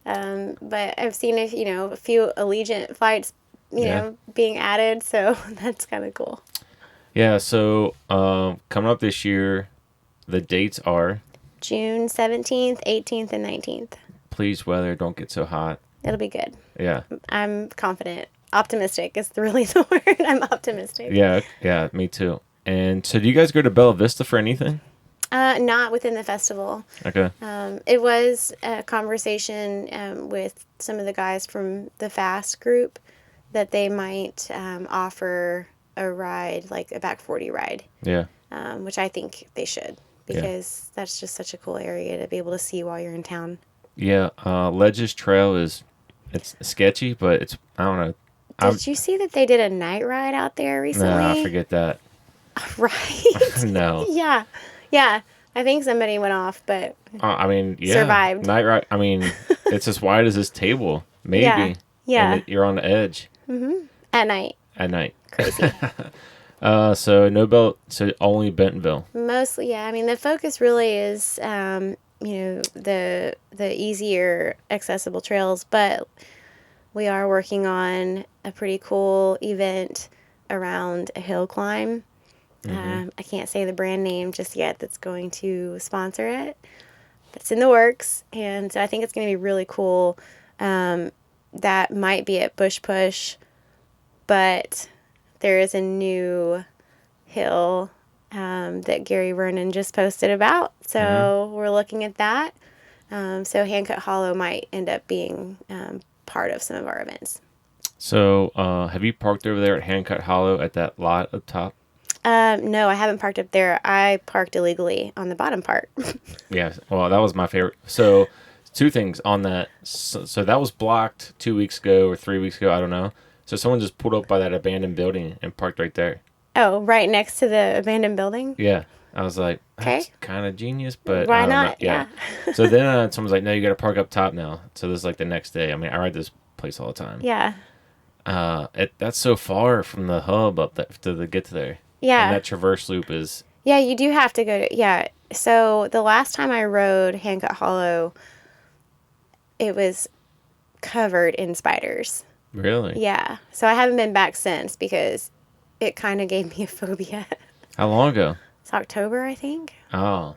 But I've seen a few Allegiant flights, Yeah. being added, so that's kind of cool. Yeah, so coming up this year, the dates are, June 17th, 18th, and 19th. please weather, don't get so hot. It'll be good. Yeah, I'm confident. Optimistic is really the word. I'm optimistic. yeah, yeah, me too. And so do you guys go to Bella Vista for anything? Not within the festival. Okay, It was a conversation with some of the guys from the FAST group that they might offer a ride, like a back 40 ride, yeah, which I think they should yeah. because that's just such a cool area to be able to see while you're in town. Yeah, Ledges Trail it's sketchy, but I don't know. I Did you see that they did a night ride out there Nah, recently? forget that. Right. No. Yeah. Yeah. I think somebody went off, but I mean, yeah. survived. Night ride. I mean, it's as wide as this table, Yeah. maybe. Yeah. And you're on the edge At night. at night. Crazy. So no belt. So only Bentonville. Mostly, yeah. I mean, the focus really is, the easier accessible trails, but we are working on a pretty cool event around a hill climb. I can't say the brand name just yet that's going to sponsor it. That's in the works, and so I think it's going to be really cool. That might be at Bush Push, but there is a new hill that Gary Vernon just posted about. So we're looking at that. So Handcut Hollow might end up being part of some of our events. So, have you parked over there at Handcut Hollow at that lot up top? No, I haven't parked up there. I parked illegally on the bottom part. Yeah, well, that was my favorite. So, two things on that. So that was blocked 2 weeks ago or 3 weeks ago. I don't know. So someone just pulled up by that abandoned building and parked right there. Oh, right next to the abandoned building? Yeah, I was like, Okay. that's kind of genius, but Why I don't know. not? Yeah. Yeah. So then someone's like, no, you got to park up top now. So this is like the next day. I mean, I ride this place all the time. Yeah. That's so far from the hub up there to get to there. Yeah. And that traverse loop is. Yeah, you do have to go to, yeah. So the last time I rode Handcut Hollow, it was covered in spiders. Really? Yeah. So I haven't been back since because it kind of gave me a phobia. How long ago? It's October, I think. Oh.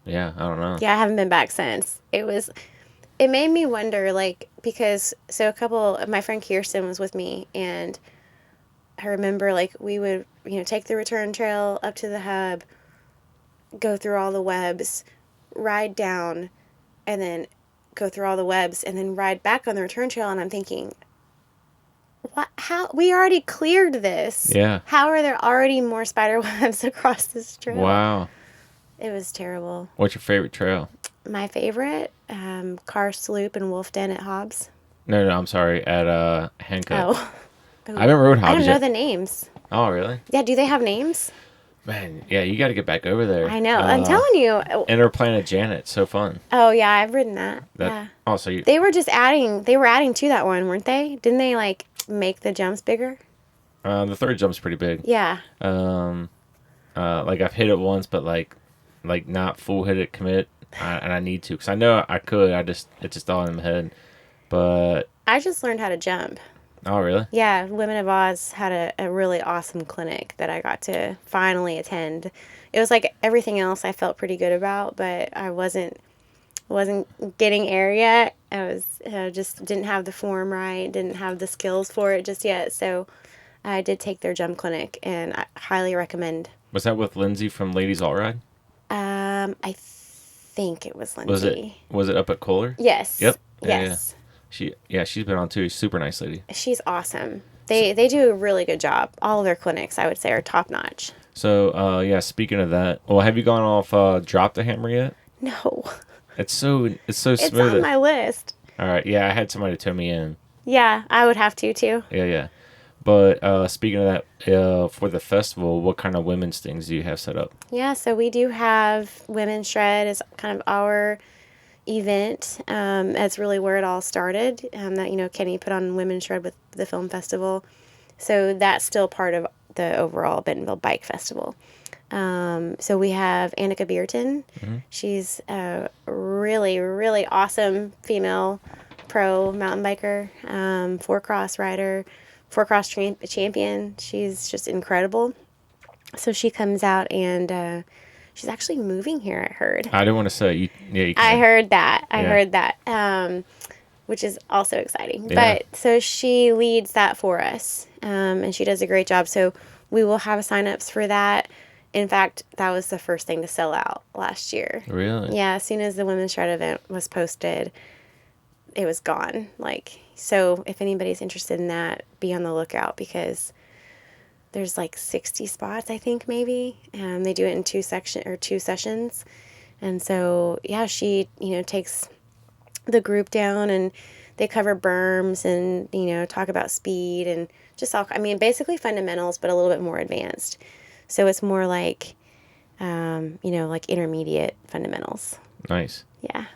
Yeah, I don't know. Yeah, I haven't been back since. It made me wonder, like, because, so my friend Kirsten was with me, and I remember, like, we would, take the return trail up to the hub, go through all the webs, ride down, and then go through all the webs, and then ride back on the return trail, and I'm thinking, what? How? We already cleared this. Yeah. How are there already more spider webs across this trail? Wow. It was terrible. What's your favorite trail? My favorite, Karst Loop and Wolf Den at Hobbs. No, I'm sorry. At Handcut. Oh. I haven't rode I Hobbs don't know yet. the names. Oh, really? Yeah, do they have names? Man, yeah, you got to get back over there. I know. I'm telling you. Enter Planet Janet. So fun. Oh, yeah, I've ridden that. Yeah. Oh, so you. They were adding to that one, weren't they? Didn't they, like, make the jumps bigger? The third jump's pretty big. Yeah. Like I've hit it once, but like not full hit it commit, and I need to because I know I could. It's just all in my head. But I just learned how to jump. oh, really? Yeah, Women of Oz had a really awesome clinic that I got to finally attend. It was like everything else I felt pretty good about, but I wasn't getting air yet. I just didn't have the form right, didn't have the skills for it just yet. So I did take their jump clinic, and I highly recommend. Was that with Lindsay from Ladies All Ride? I think it was Lindsay. Was it up at Kohler? Yes. Yep. Yes. Yeah. She's been on too. Super nice lady. She's awesome. They do a really good job. All of their clinics, I would say, are top notch. So yeah. Speaking of that, well, have you gone off Drop the Hammer yet? No. It's so smooth. It's on my list. All right. Yeah, I had somebody tow me in. Yeah, I would have to too. Yeah. But speaking of that, for the festival, what kind of women's things do you have set up? Yeah, so we do have Women's Shred as kind of our event. That's really where it all started. That Kenny put on Women's Shred with the film festival. So that's still part of the overall Bentonville Bike Festival. So we have Annika Beerton. Mm-hmm. She's a really, really awesome female pro mountain biker, 4-cross rider, 4-cross champion. She's just incredible. So she comes out and she's actually moving here, I heard. I didn't want to say. You I heard that. Which is also exciting. Yeah. But so she leads that for us, and she does a great job. So we will have signups for that. In fact, that was the first thing to sell out last year. Really? Yeah, as soon as the Women's Shred event was posted, it was gone. So if anybody's interested in that, be on the lookout because there's 60 spots, I think, maybe. They do it in two sessions. And so, yeah, she, takes the group down and they cover berms and, talk about speed and just basically fundamentals, but a little bit more advanced. So it's more like intermediate fundamentals. Nice. Yeah.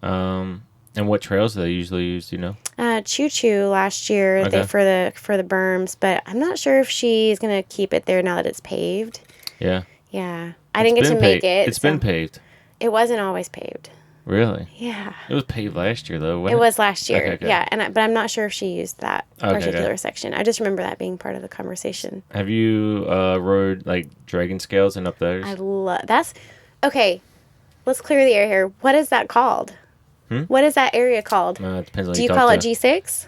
And what trails do they usually use? Do you know? Choo Choo last year Okay. for the berms, but I'm not sure if she's gonna keep it there now that it's paved. Yeah. Yeah, I didn't get to make it. It's been paved. It wasn't always paved. Really? Yeah. It was paved last year, though. It was last year. Okay. Yeah, but I'm not sure if she used that particular section. I just remember that being part of the conversation. Have you rode dragon scales and up those? I love that's okay. Let's clear the air here. What is that called? What is that area called? It depends on Do you call it G6?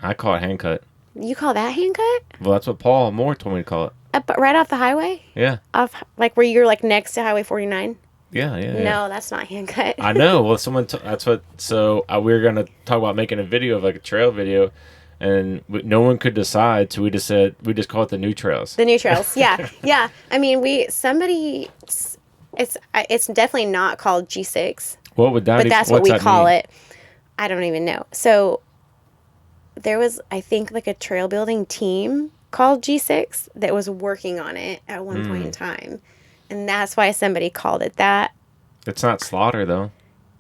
I call it Handcut. You call that Handcut? Well, that's what Paul Moore told me to call it. Up right off the highway? Yeah. Off like where you're like next to Highway 49? Yeah, yeah, yeah. No, that's not hand cut. I know. Well, that's what. So we were gonna talk about making a video of like a trail video, and no one could decide. So we just said we just call it the new trails. The new trails. Yeah. Yeah. I mean, it's definitely not called G6, What would that? but that's what what's we that call mean? it. I don't even know. So there was, I think, like a trail building team called G6 that was working on it at one point in time. And that's why somebody called it that. It's not Slaughter though.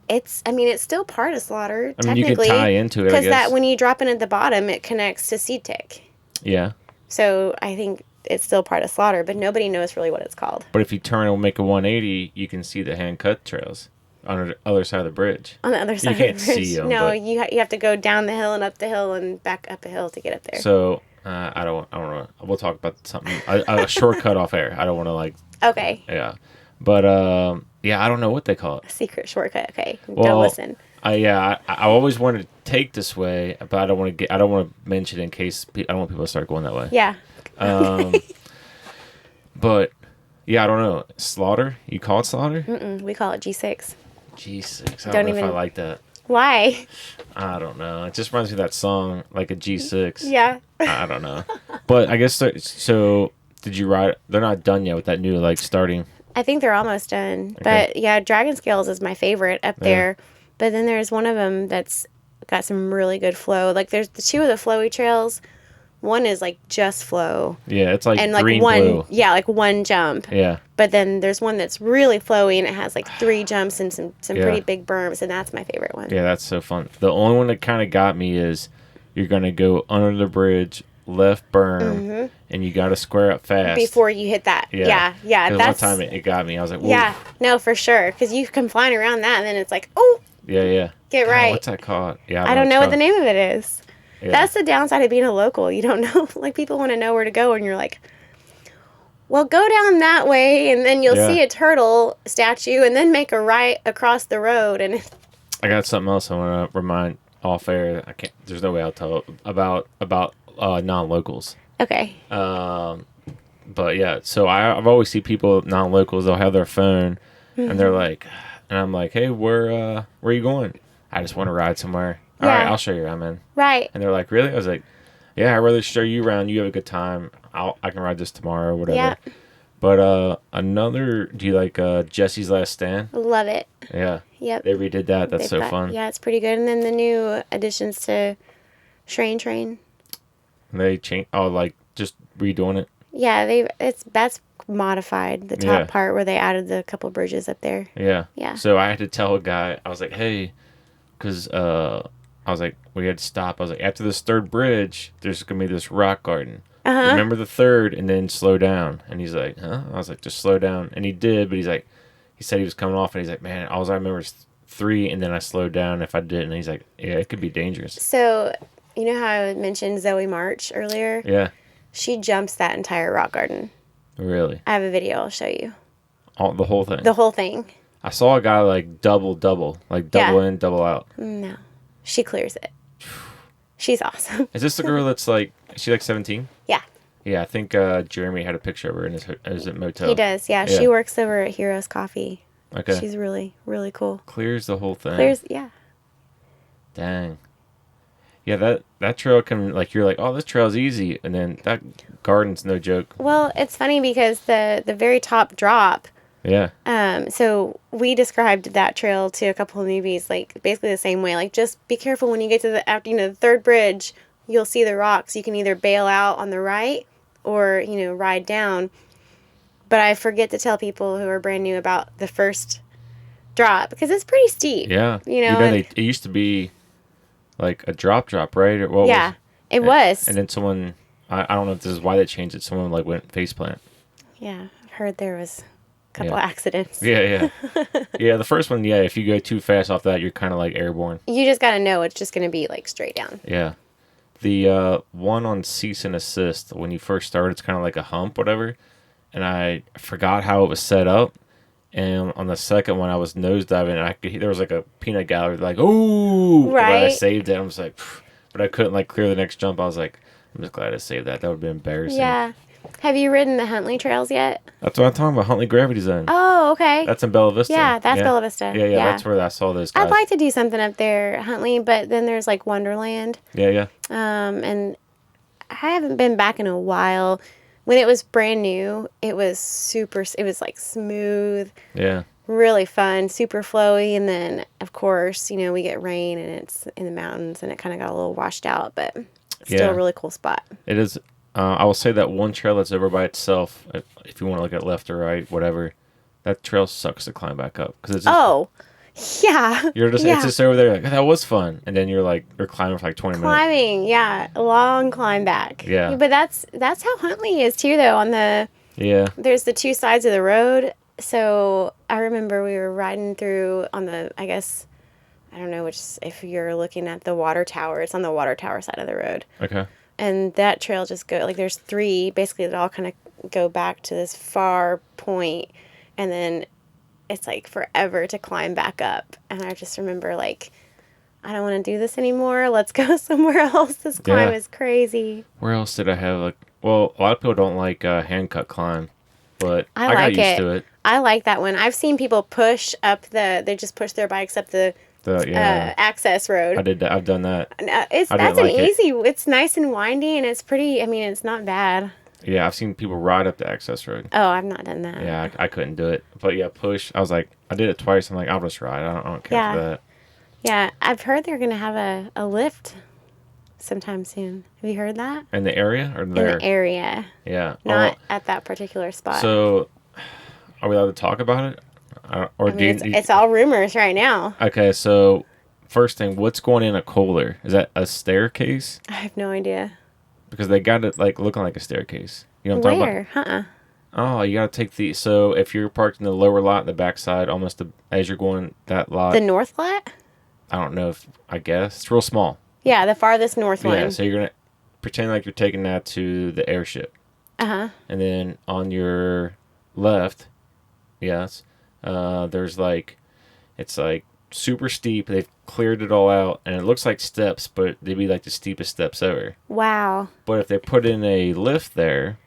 I mean, it's still part of Slaughter, I mean, you technically. could tie into it, I because guess. that when you drop in at the bottom, it connects to SeedTech. Yeah. So I think it's still part of Slaughter, but nobody knows really what it's called. But if you turn and make a 180, you can see the hand cut trails on the other side of the bridge. On the other side can't of the bridge. see 'em, No, but- you have to go down the hill and up the hill and back up a hill to get up there. So I don't know. We'll talk about something. A shortcut off air. I don't want to like. Okay. Yeah. But yeah, I don't know what they call it. Secret shortcut. Okay. Well, Don't listen. I always wanted to take this way, but I don't want to mention it in case I don't want people to start going that way. Yeah. But yeah, I don't know. Slaughter? You call it Slaughter? We call it G6. G6. I Don't don't know if I even- like that. Why? I don't know. It just reminds me of that song, like a G6. Yeah. I don't know. But I guess so. Did you ride? They're not done yet with that new like starting. I think they're almost done. Okay. But yeah, Dragon Scales is my favorite up there. But then there's one of them that's got some really good flow. Like there's the two of the flowy trails. One is like just flow. Yeah, it's like And like green one, blue. yeah, like one jump. Yeah. But then there's one that's really flowy and it has like 3 jumps and some Yeah. pretty big berms, and that's my favorite one. Yeah, that's so fun. The only one that kind of got me is you're gonna go under the bridge, left berm, and you got to square up fast Before you hit that. Yeah. Yeah. 'Cause That's one time it got me. I was like, whoa. yeah. No, for sure. Because you come flying around that and then it's like, oh, Yeah. get God, right. what's that called? Yeah, I don't know what the name of it is. Yeah. That's the downside of being a local. You don't know. Like, people want to know where to go, and you're like, well, go down that way, and then you'll Yeah. see a turtle statue, and then make a right across the road. And I got something else I want to remind off air. I can't. There's no way I'll tell about non-locals. okay. But yeah, so I've always see people non-locals. They'll have their phone, and they're like, and I'm like, hey, where are you going? I just want to ride somewhere. All right, Yeah. I'll show you around, man. Right. And they're like, really? I was like, yeah, I'd rather show you around. You have a good time. I can ride this tomorrow or whatever. Yeah. But do you like Jesse's Last Stand? Love it. Yeah. Yep. They redid that. That's They've so got- fun. Yeah, it's pretty good. And then the new additions to Train. And they changed, like just redoing it. Yeah, that's modified. The top Yeah. part where they added the couple bridges up there. Yeah. Yeah. So I had to tell a guy, I was like, hey, because I was like, we had to stop. I was like, after this third bridge, there's going to be this rock garden. Uh-huh. Remember the third and then slow down. And he's like, huh? I was like, just slow down. And he did, but he said he was coming off and he's like, man, all I remember is 3 and then I slowed down if I didn't. And he's like, yeah, it could be dangerous. So, you know how I mentioned Zoe March earlier? Yeah. She jumps that entire rock garden. Really? I have a video I'll show you. The whole thing. The whole thing. I saw a guy like double, like double Yeah. in, double out. No. She clears it. She's awesome. Is this the girl that's like, is she like 17? Yeah. Yeah, I think Jeremy had a picture of her in his motel. He does. Yeah. Yeah. She works over at Heroes Coffee. Okay. She's really, really cool. Clears the whole thing. Clears, yeah. Dang. Yeah, that trail can, like, you're like, oh, this trail's easy. And then that garden's no joke. Well, it's funny because the very top drop, Yeah. so we described that trail to a couple of newbies, like basically the same way. Like, just be careful when you get to the third bridge, you'll see the rocks. You can either bail out on the right or, ride down. But I forget to tell people who are brand new about the first drop because it's pretty steep. Yeah. and- it used to be like a drop, right? Or what yeah, it was. And then someone, I don't know if this is why they changed it. Someone like went faceplant. Yeah, I've heard there was a couple Yeah. accidents. Yeah. Yeah, the first one, yeah, if you go too fast off that, you're kind of like airborne. You just got to know it's just going to be like straight down. Yeah. The one on cease and assist, when you first start, it's kind of like a hump, whatever. And I forgot how it was set up. And on the second one, I was nosediving, and there was like a peanut gallery, like, ooh! But I Right. saved it. I was like, phew. But I couldn't like clear the next jump. I was like, I'm just glad I saved that. That would have been embarrassing. Yeah. Have you ridden the Huntley trails yet? That's what I'm talking about. Huntley Gravity Zone. Oh, okay. That's in Bella Vista. Yeah, that's Yeah. Bella Vista. Yeah, yeah. Yeah. That's where I saw those I'd guys. like to do something up there, at Huntley, but then there's like Wonderland. Yeah, yeah. And I haven't been back in a while. When it was brand new, it was it was like smooth, Yeah. really fun, super flowy. And then, of course, we get rain and it's in the mountains and it kind of got a little washed out, but still Yeah. a really cool spot. It is. I will say that one trail that's over by itself, if you want to look at left or right, whatever, that trail sucks to climb back up because it's just, Oh, yeah. it's Yeah. just over there like that was fun, and then you're climbing for like 20 minutes. Climbing, yeah, a long climb back. Yeah. But that's how Huntley is too, though. Yeah. There's the two sides of the road. So I remember we were riding through on I guess, I don't know if you're looking at the water tower, it's on the water tower side of the road. Okay. And that trail just there's three, basically that all kind of go back to this far point, and then it's like forever to climb back up. And I just remember like, I don't want to do this anymore. Let's go somewhere else. This climb is crazy. Where else did I have like? Well, a lot of people don't like hand cut climb, but I like got used to it. I like that one. I've seen people push up they just push their bikes up the access road. I did that. I've done that. That's an easy. It's nice and windy, and it's pretty. I mean, it's not bad. Yeah, I've seen people ride up the access road. Oh, I've not done that. Yeah, I couldn't do it. But yeah, push. I was like, I did it twice. I'm like, I'll just ride. I don't care for that. Yeah, I've heard they're gonna have a lift sometime soon. Have you heard that? In the area or there? In the area. Yeah. Not at that particular spot. So, are we allowed to talk about it? It's all rumors right now. Okay, so first thing, what's going in a Kohler? Is that a staircase? I have no idea. Because they got it like looking like a staircase. You know what I'm talking about? Where? Oh, you gotta take so if you're parked in the lower lot, the backside, almost as you're going that lot. The north lot? I don't know I guess. It's real small. Yeah, the farthest north one. Yeah, so you're gonna pretend like you're taking that to the airship. Uh-huh. And then on your left, yes, there's it's like super steep. They've cleared it all out, and it looks like steps, but they'd be like the steepest steps ever. Wow. But if they put in a lift there,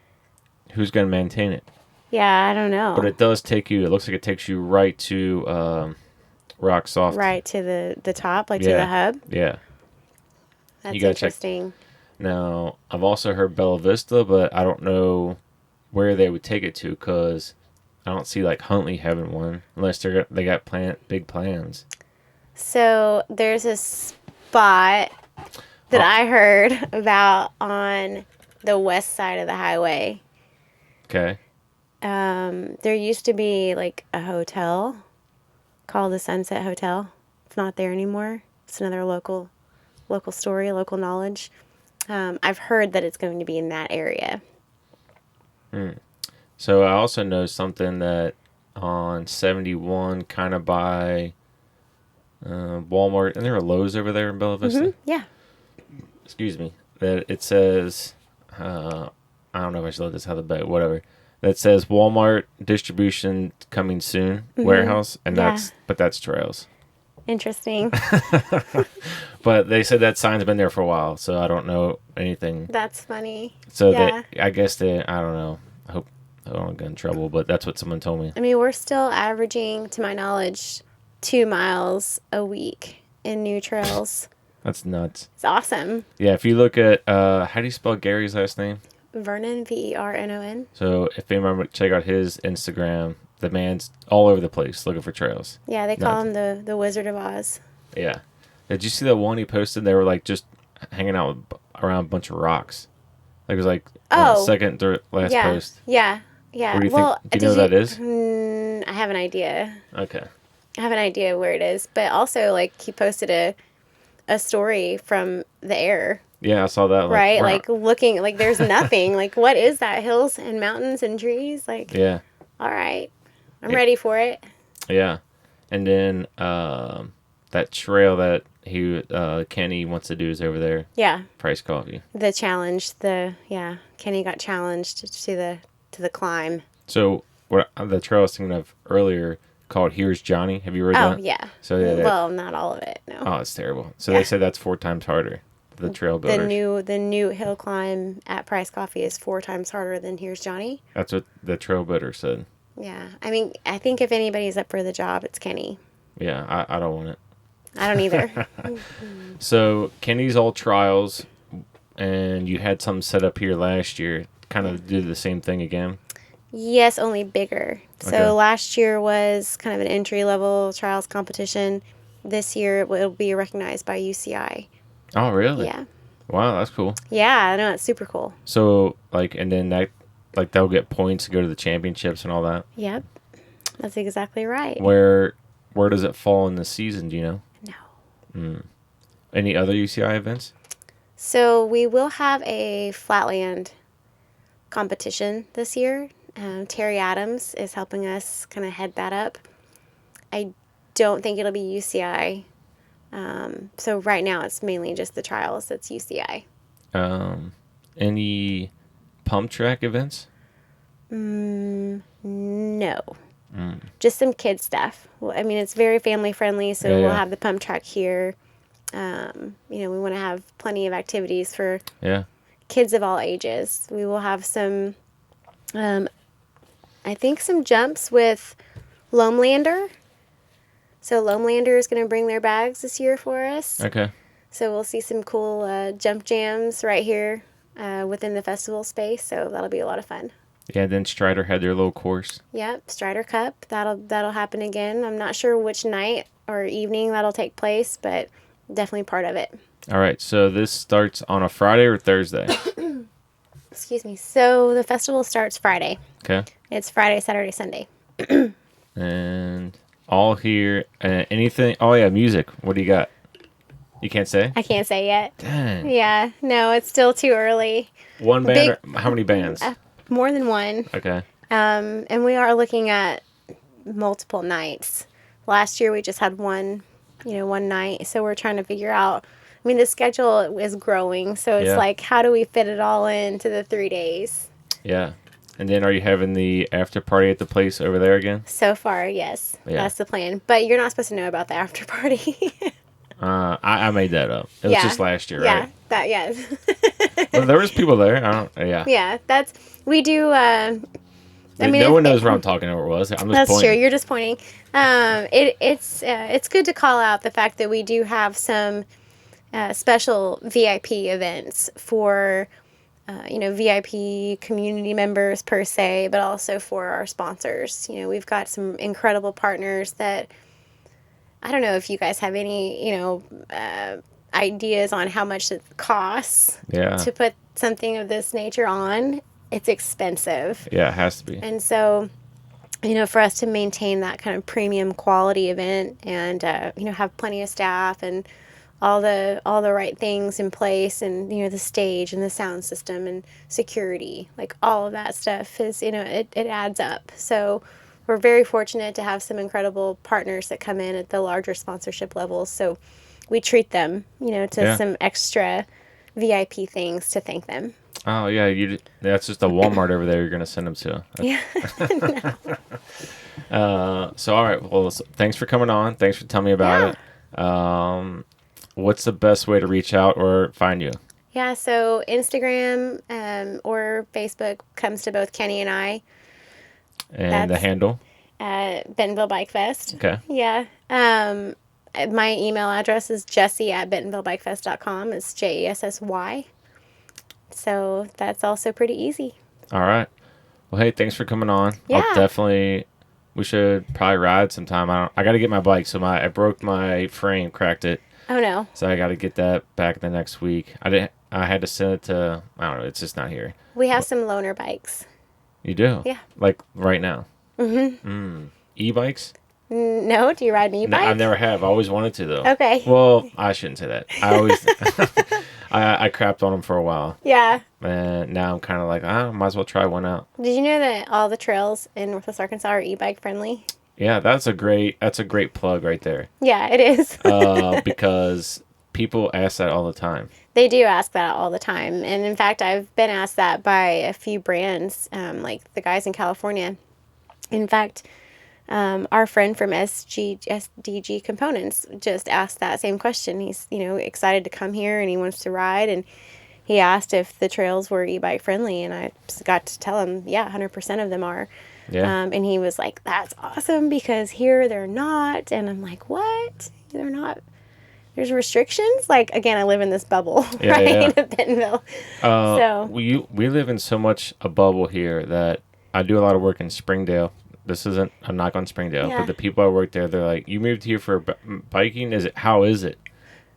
who's going to maintain it? Yeah, I don't know. But it does take you, it looks like it takes you right to Rock Soft. Right to the top, to the hub? Yeah. That's interesting. Now, I've also heard Bella Vista, but I don't know where they would take it to because I don't see Huntley having one unless they got big plans. So there's a spot that I heard about on the west side of the highway. Okay. There used to be a hotel called the Sunset Hotel. It's not there anymore. It's another local story, local knowledge. I've heard that it's going to be in that area. So I also know something that on 71, kind of by Walmart, and there are Lowe's over there in Bella Vista. Mm-hmm. Yeah. Excuse me. That it says, I don't know if I should let this out of the bag, whatever. That says Walmart distribution coming soon, warehouse, and that's trails. Interesting. But they said that sign's been there for a while, so I don't know anything. That's funny. So I guess I don't know. I hope I don't get in trouble, but that's what someone told me. I mean, we're still averaging, to my knowledge, 2 miles a week in new trails. That's nuts. It's awesome. Yeah, if you look at, how do you spell Gary's last name? Vernon, Vernon. So if anyone would check out his Instagram, the man's all over the place looking for trails. Yeah, they call him the Wizard of Oz. Yeah. Did you see that one he posted? They were just hanging out around a bunch of rocks. It was second to last post. Yeah. Yeah. What do you think? Do you know what that is? I have an idea. Okay. I have an idea where it is. But also, he posted a story from the air. Yeah, I saw that. Right? Wow. Looking, there's nothing. What is that? Hills and mountains and trees? Yeah. All right. I'm ready for it. Yeah. And then that trail that Kenny wants to do is over there. Yeah. Price Coffee. The challenge. Kenny got challenged to the climb. So what the trail I was thinking of earlier called Here's Johnny. Have you heard that? Oh, yeah. So yeah. Well, not all of it, no. Oh, it's terrible. So they said that's 4 times harder. the trail builders. The new hill climb at Price Coffee is 4 times harder than Here's Johnny. That's what the trail builder said. Yeah. I mean, I think if anybody's up for the job, it's Kenny. Yeah, I don't want it. I don't either. So Kenny's all trials, and you had something set up here last year. Kind of do the same thing again. Yes, only bigger. So Okay. last year was kind of an entry level trials competition. This year it will be recognized by UCI. Oh, really? Yeah. Wow, that's cool. Yeah, I know, it's super cool. So like, and then that, like, they'll get points to go to the championships and all that. Yep. That's exactly right. Where does it fall in the season? Do you know? No. Any other UCI events? So we will have a flatland competition this year. Terry Adams is helping us kind of head that up. I don't think it'll be UCI. So right now it's mainly just the trials that's UCI. Any pump track events? No. Just some kid stuff. Well, I mean, it's very family friendly, so Yeah, we'll yeah. have the pump track here. We want to have plenty of activities for Yeah. kids of all ages. We will have some, I think, some jumps with Lomelander. So Lomelander is going to bring their bags this year for us. Okay. So we'll see some cool jump jams right here within the festival space. So that'll be a lot of fun. Yeah. Then Strider had their little course. Yep, Strider Cup. That'll happen again. I'm not sure which night or evening that'll take place, but definitely part of it. All right. So this starts on a Friday or Thursday. Excuse me. So the festival starts Friday. Okay. It's Friday, Saturday, Sunday. And all here. Anything? Oh yeah, music. What do you got? You can't say. I can't say yet. Dang. Yeah, no, it's still too early. One band. Or how many bands? More than one. Okay. And we are looking at multiple nights. Last year we just had one night. So we're trying to figure out. I mean, the schedule is growing, so it's Yeah. like, how do we fit it all into the 3 days? Yeah. And then are you having the after party at the place over there again? So far, yes, Yeah. that's the plan. But you're not supposed to know about the after party. I made that up. It was Yeah. just last year, Yeah, right? yes. Well, there was people there. I don't. Yeah. Yeah, we do. I mean, no one knows where I'm talking about. It was. I'm just That's pointing. true. You're just pointing. It's good to call out the fact that we do have some special VIP events for VIP community members per se, but also for our sponsors. We've got some incredible partners that I don't know if you guys have any ideas on how much it costs Yeah. to put something of this nature on. It's expensive. Yeah, it has to be. And so, for us to maintain that kind of premium quality event and, have plenty of staff and all the right things in place and, the stage and the sound system and security, like all of that stuff is, it adds up. So we're very fortunate to have some incredible partners that come in at the larger sponsorship levels. So we treat them, to Yeah. some extra VIP things to thank them. Oh yeah, that's just a Walmart over there. You're gonna send them to. Yeah. So all right. Well, thanks for coming on. Thanks for telling me about it. What's the best way to reach out or find you? Yeah, so Instagram or Facebook comes to both Kenny and I And the That's- handle. at Bentonville Bike Fest. Okay. Yeah. My email address is jessy@bentonvillebikefest.com. It's JESSY. So that's also pretty easy. All right. Well, hey, thanks for coming on. Yeah. I'll definitely. We should probably ride sometime. I got to get my bike. So I broke my frame, cracked it. Oh, no. So I got to get that back the next week. I had to send it to. I don't know. It's just not here. We have some loaner bikes. You do? Yeah. Like right now. Mm-hmm. E-bikes? No? Do you ride an No, e-bike? I never have. I always wanted to though. Okay. Well, I shouldn't say that. I always. I crapped on them for a while, Yeah. and now I'm kind of like, might as well try one out. Did you know that all the trails in Northwest Arkansas are e-bike friendly? Yeah, that's a great plug right there. Yeah, it is. Because people ask that all the time. They do ask that all the time. And in fact, I've been asked that by a few brands, like the guys in California. In fact, Our friend from SDG Components just asked that same question. He's, excited to come here and he wants to ride. And he asked if the trails were e-bike friendly. And I got to tell him, yeah, 100% of them are. Yeah. And he was like, that's awesome because here they're not. And I'm like, what? They're not. There's restrictions. Like, again, I live in this bubble, Yeah, right? yeah. In Bentonville. So, We live in so much a bubble here that I do a lot of work in Springdale. This isn't a knock on Springdale, yeah. but the people I work there, they're like, "You moved here for biking? How is it?"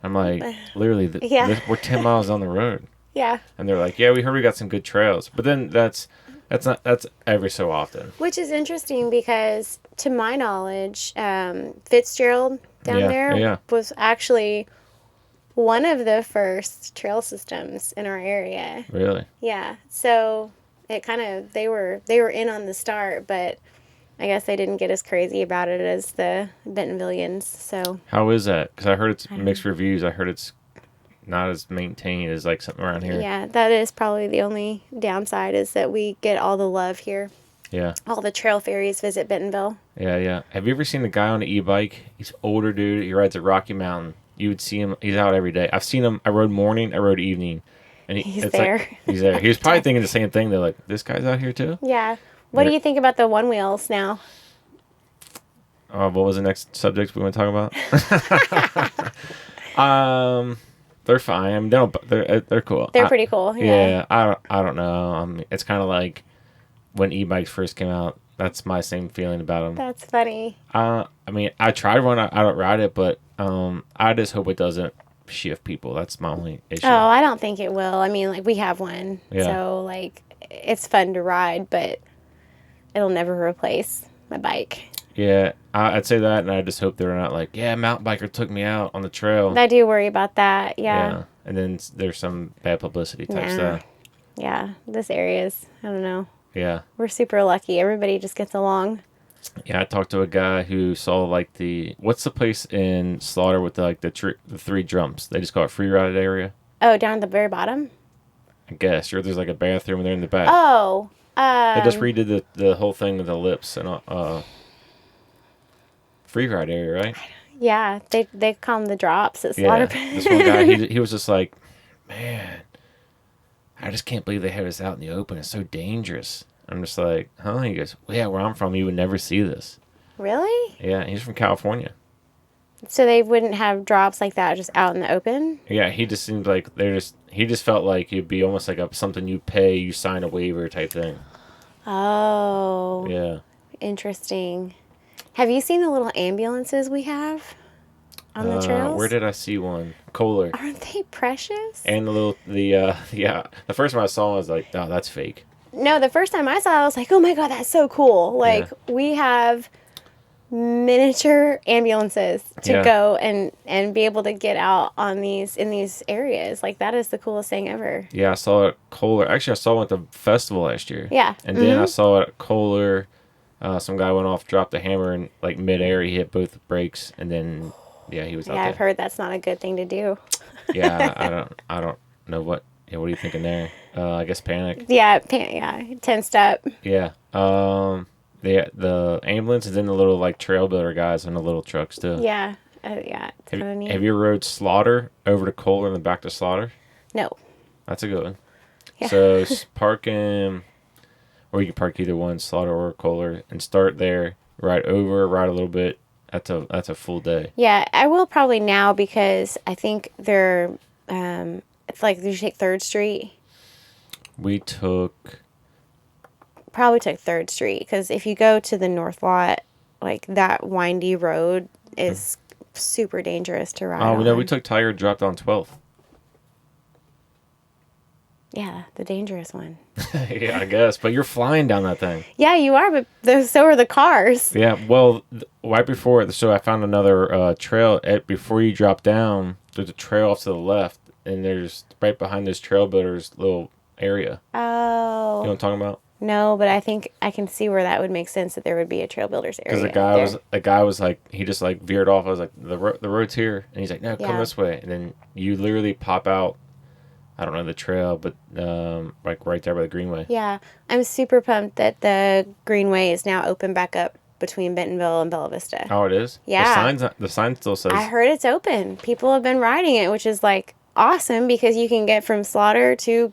I'm like, literally, Yeah. we're 10 miles on the road, Yeah. and they're like, "Yeah, we heard we got some good trails," but then that's every so often. Which is interesting because, to my knowledge, Fitzgerald down Yeah, there yeah. was actually one of the first trail systems in our area. Really? Yeah. So it kind of they were in on the start, but I guess they didn't get as crazy about it as the Bentonvillians. So How is that? Because I heard it's I don't mixed know. reviews. I heard it's not as maintained as like something around here. Yeah, that is probably the only downside is that we get all the love here. Yeah. All the trail fairies visit Bentonville. Yeah, yeah. Have you ever seen the guy on the e-bike? He's older dude. He rides a Rocky Mountain. You would see him. He's out every day. I've seen him. I rode morning. I rode evening. And He's it's there. like he's there. He was probably thinking the same thing. They're like, this guy's out here too. Yeah. What do Yeah. you think about the one wheels now? What was the next subject we want to talk about? They're fine. I mean, they're cool. They're pretty cool. Yeah. Yeah. I don't know. It's kind of like when e-bikes first came out. That's my same feeling about them. That's funny. I mean, I tried one. I don't ride it, but I just hope it doesn't shift people. That's my only issue. Oh, I don't think it will. I mean, like, we have one. Yeah. So, like, it's fun to ride, but it'll never replace my bike. Yeah, I'd say that, and I just hope they're not like, yeah, mountain biker took me out on the trail. I do worry about that. Yeah. And then there's some bad publicity type Nah. stuff. Yeah. This area's, I don't know. Yeah. We're super lucky. Everybody just gets along. Yeah, I talked to a guy who saw like what's the place in Slaughter with the three jumps? They just call it free ride area. Oh, down at the very bottom? I guess. Or there's like a bathroom there in the back. Oh. They just redid the whole thing with the lips and free ride area, right? Yeah. They call them the drops at Yeah. Slaughter. This one guy, he was just like, man, I just can't believe they have this out in the open. It's so dangerous. I'm just like, huh? He goes, well, yeah, where I'm from, you would never see this. Really? Yeah, he's from California. So they wouldn't have drops like that just out in the open? Yeah, he just seemed like he just felt like it'd be almost like something you pay, you sign a waiver type thing. Oh. Yeah. Interesting. Have you seen the little ambulances we have on the trails? Where did I see one? Kohler. Aren't they precious? And the first one I saw I was like, oh, that's fake. No, the first time I saw it, I was like, oh my God, that's so cool. Like, we have miniature ambulances to go and be able to get out in these areas. Like, that is the coolest thing ever. Yeah, I saw it at Kohler. Actually, I saw one at the festival last year. Yeah. And then I saw it at Kohler. Some guy went off, dropped a hammer, and like midair, he hit both brakes, and then he was out Yeah, there. I've heard that's not a good thing to do. Yeah, I don't know what. Yeah, what are you thinking there? I guess panic. Yeah, tensed up. Yeah. The ambulance and then the little like trail builder guys on the little trucks too. Yeah. Yeah, it's kind of neat. Have you rode Slaughter over to Kohler and then back to Slaughter? No. That's a good one. Yeah. So park in, or you can park either one, Slaughter or Kohler, and start there. Ride over, ride a little bit. That's a full day. Yeah, I will probably now because I think they're, it's like, did you take 3rd Street? We Probably took 3rd Street because if you go to the North Lot, like that windy road is super dangerous to ride on. no, we took Tiger, dropped on 12th. Yeah, the dangerous one. Yeah, I guess. But you're flying down that thing. Yeah, you are, but so are the cars. Yeah, well, right before it, so I found another trail. Before you drop down, there's a trail off to the left, and there's right behind this trail builder's little area. Oh. You know what I'm talking about? No, but I think I can see where that would make sense that there would be a trail builders area. Because the guy was like, he just like veered off. I was like, the road's here, and he's like, no, come Yeah. this way, and then you literally pop out. I don't know the trail, but like right there by the Greenway. Yeah, I'm super pumped that the Greenway is now open back up between Bentonville and Bella Vista. Oh, it is? Yeah. The sign still says... I heard it's open. People have been riding it, which is like awesome because you can get from Slaughter to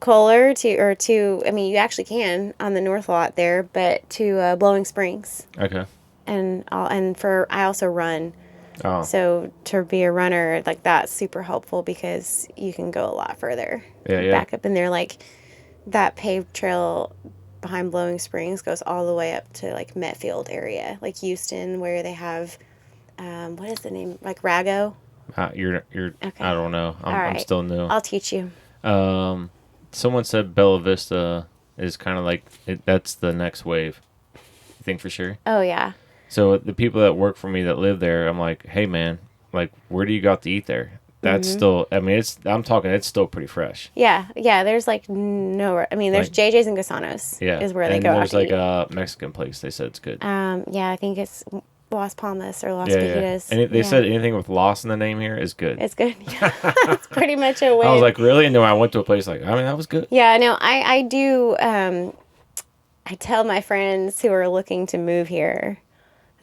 Kohler I mean, you actually can on the north lot there, but to Blowing Springs. Okay. I also run. Oh. So to be a runner, like that's super helpful because you can go a lot further. Yeah. Back up in there, like that paved trail behind Blowing Springs goes all the way up to like Metfield area, like Houston, where they have, what is the name? Like Rago. You're. Okay. I don't know. I'm still new. I'll teach you. Someone said Bella Vista is kind of like that's the next wave. You think for sure? Oh yeah. So the people that work for me that live there, I'm like, hey man, like where do you got to eat there? That's still. I mean, it's still pretty fresh. Yeah. There's like no. I mean, there's Like, JJ's and Gasanos. Yeah. Is where they and go. There's like a Mexican place. They said it's good. Yeah, I think it's Las Palmas or Las Yeah. Fajitas. And they said anything with Los in the name here is good. It's good. It's pretty much a win. I was like, really? And then I went to a place like, I mean, that was good. Yeah, no, I do. I tell my friends who are looking to move here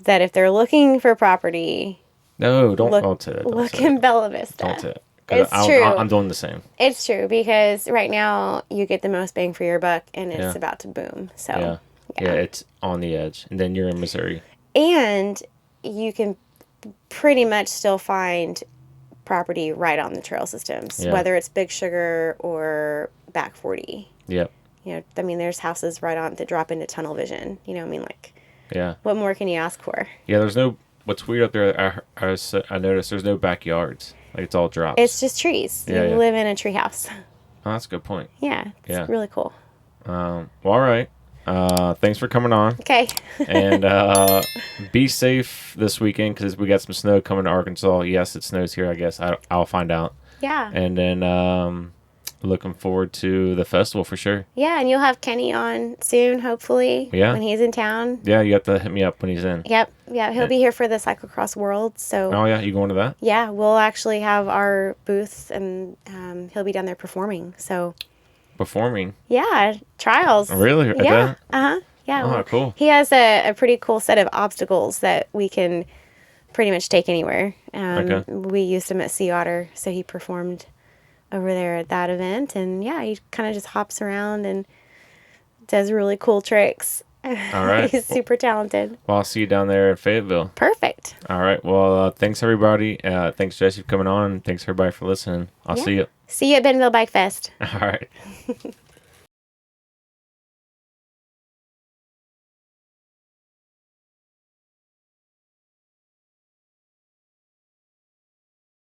that if they're looking for property, No, don't say that. Look in Bella Vista. Don't say it. It's true. I'm doing the same. It's true because right now you get the most bang for your buck, and it's about to boom. So yeah, it's on the edge, and then you're in Missouri. And you can pretty much still find property right on the trail systems, whether it's Big Sugar or Back 40. Yep. You know, I mean, there's houses right on that drop into tunnel vision. You know what I mean? Like, yeah. What more can you ask for? Yeah, there's no... What's weird up there, I noticed there's no backyards. Like, it's all drops. It's just trees. Yeah, you live in a tree house. Oh, that's a good point. Yeah, it's really cool. Well, all right. Thanks for coming on. Okay. And be safe this weekend because we got some snow coming to Arkansas. Yes, it snows here, I guess. I'll find out. Yeah. And then looking forward to the festival for sure. Yeah, and you'll have Kenny on soon, hopefully. Yeah. When he's in town. Yeah, you have to hit me up when he's in. Yep. Yeah, he'll be here for the Cyclocross World. So. Oh yeah, you going to that? Yeah, we'll actually have our booth, and he'll be down there performing. So. Performing? Yeah, trials. Really? Yeah. Yeah. Oh, cool. He has a pretty cool set of obstacles that we can pretty much take anywhere. Okay. We used him at Sea Otter, so he performed over there at that event. And yeah, he kind of just hops around and does really cool tricks. All right. He's super talented. Well, I'll see you down there at Fayetteville. Perfect. All right. Well, thanks everybody. Thanks Jessy for coming on. And thanks everybody for listening. I'll see you. See you at Bentonville Bike Fest. All right.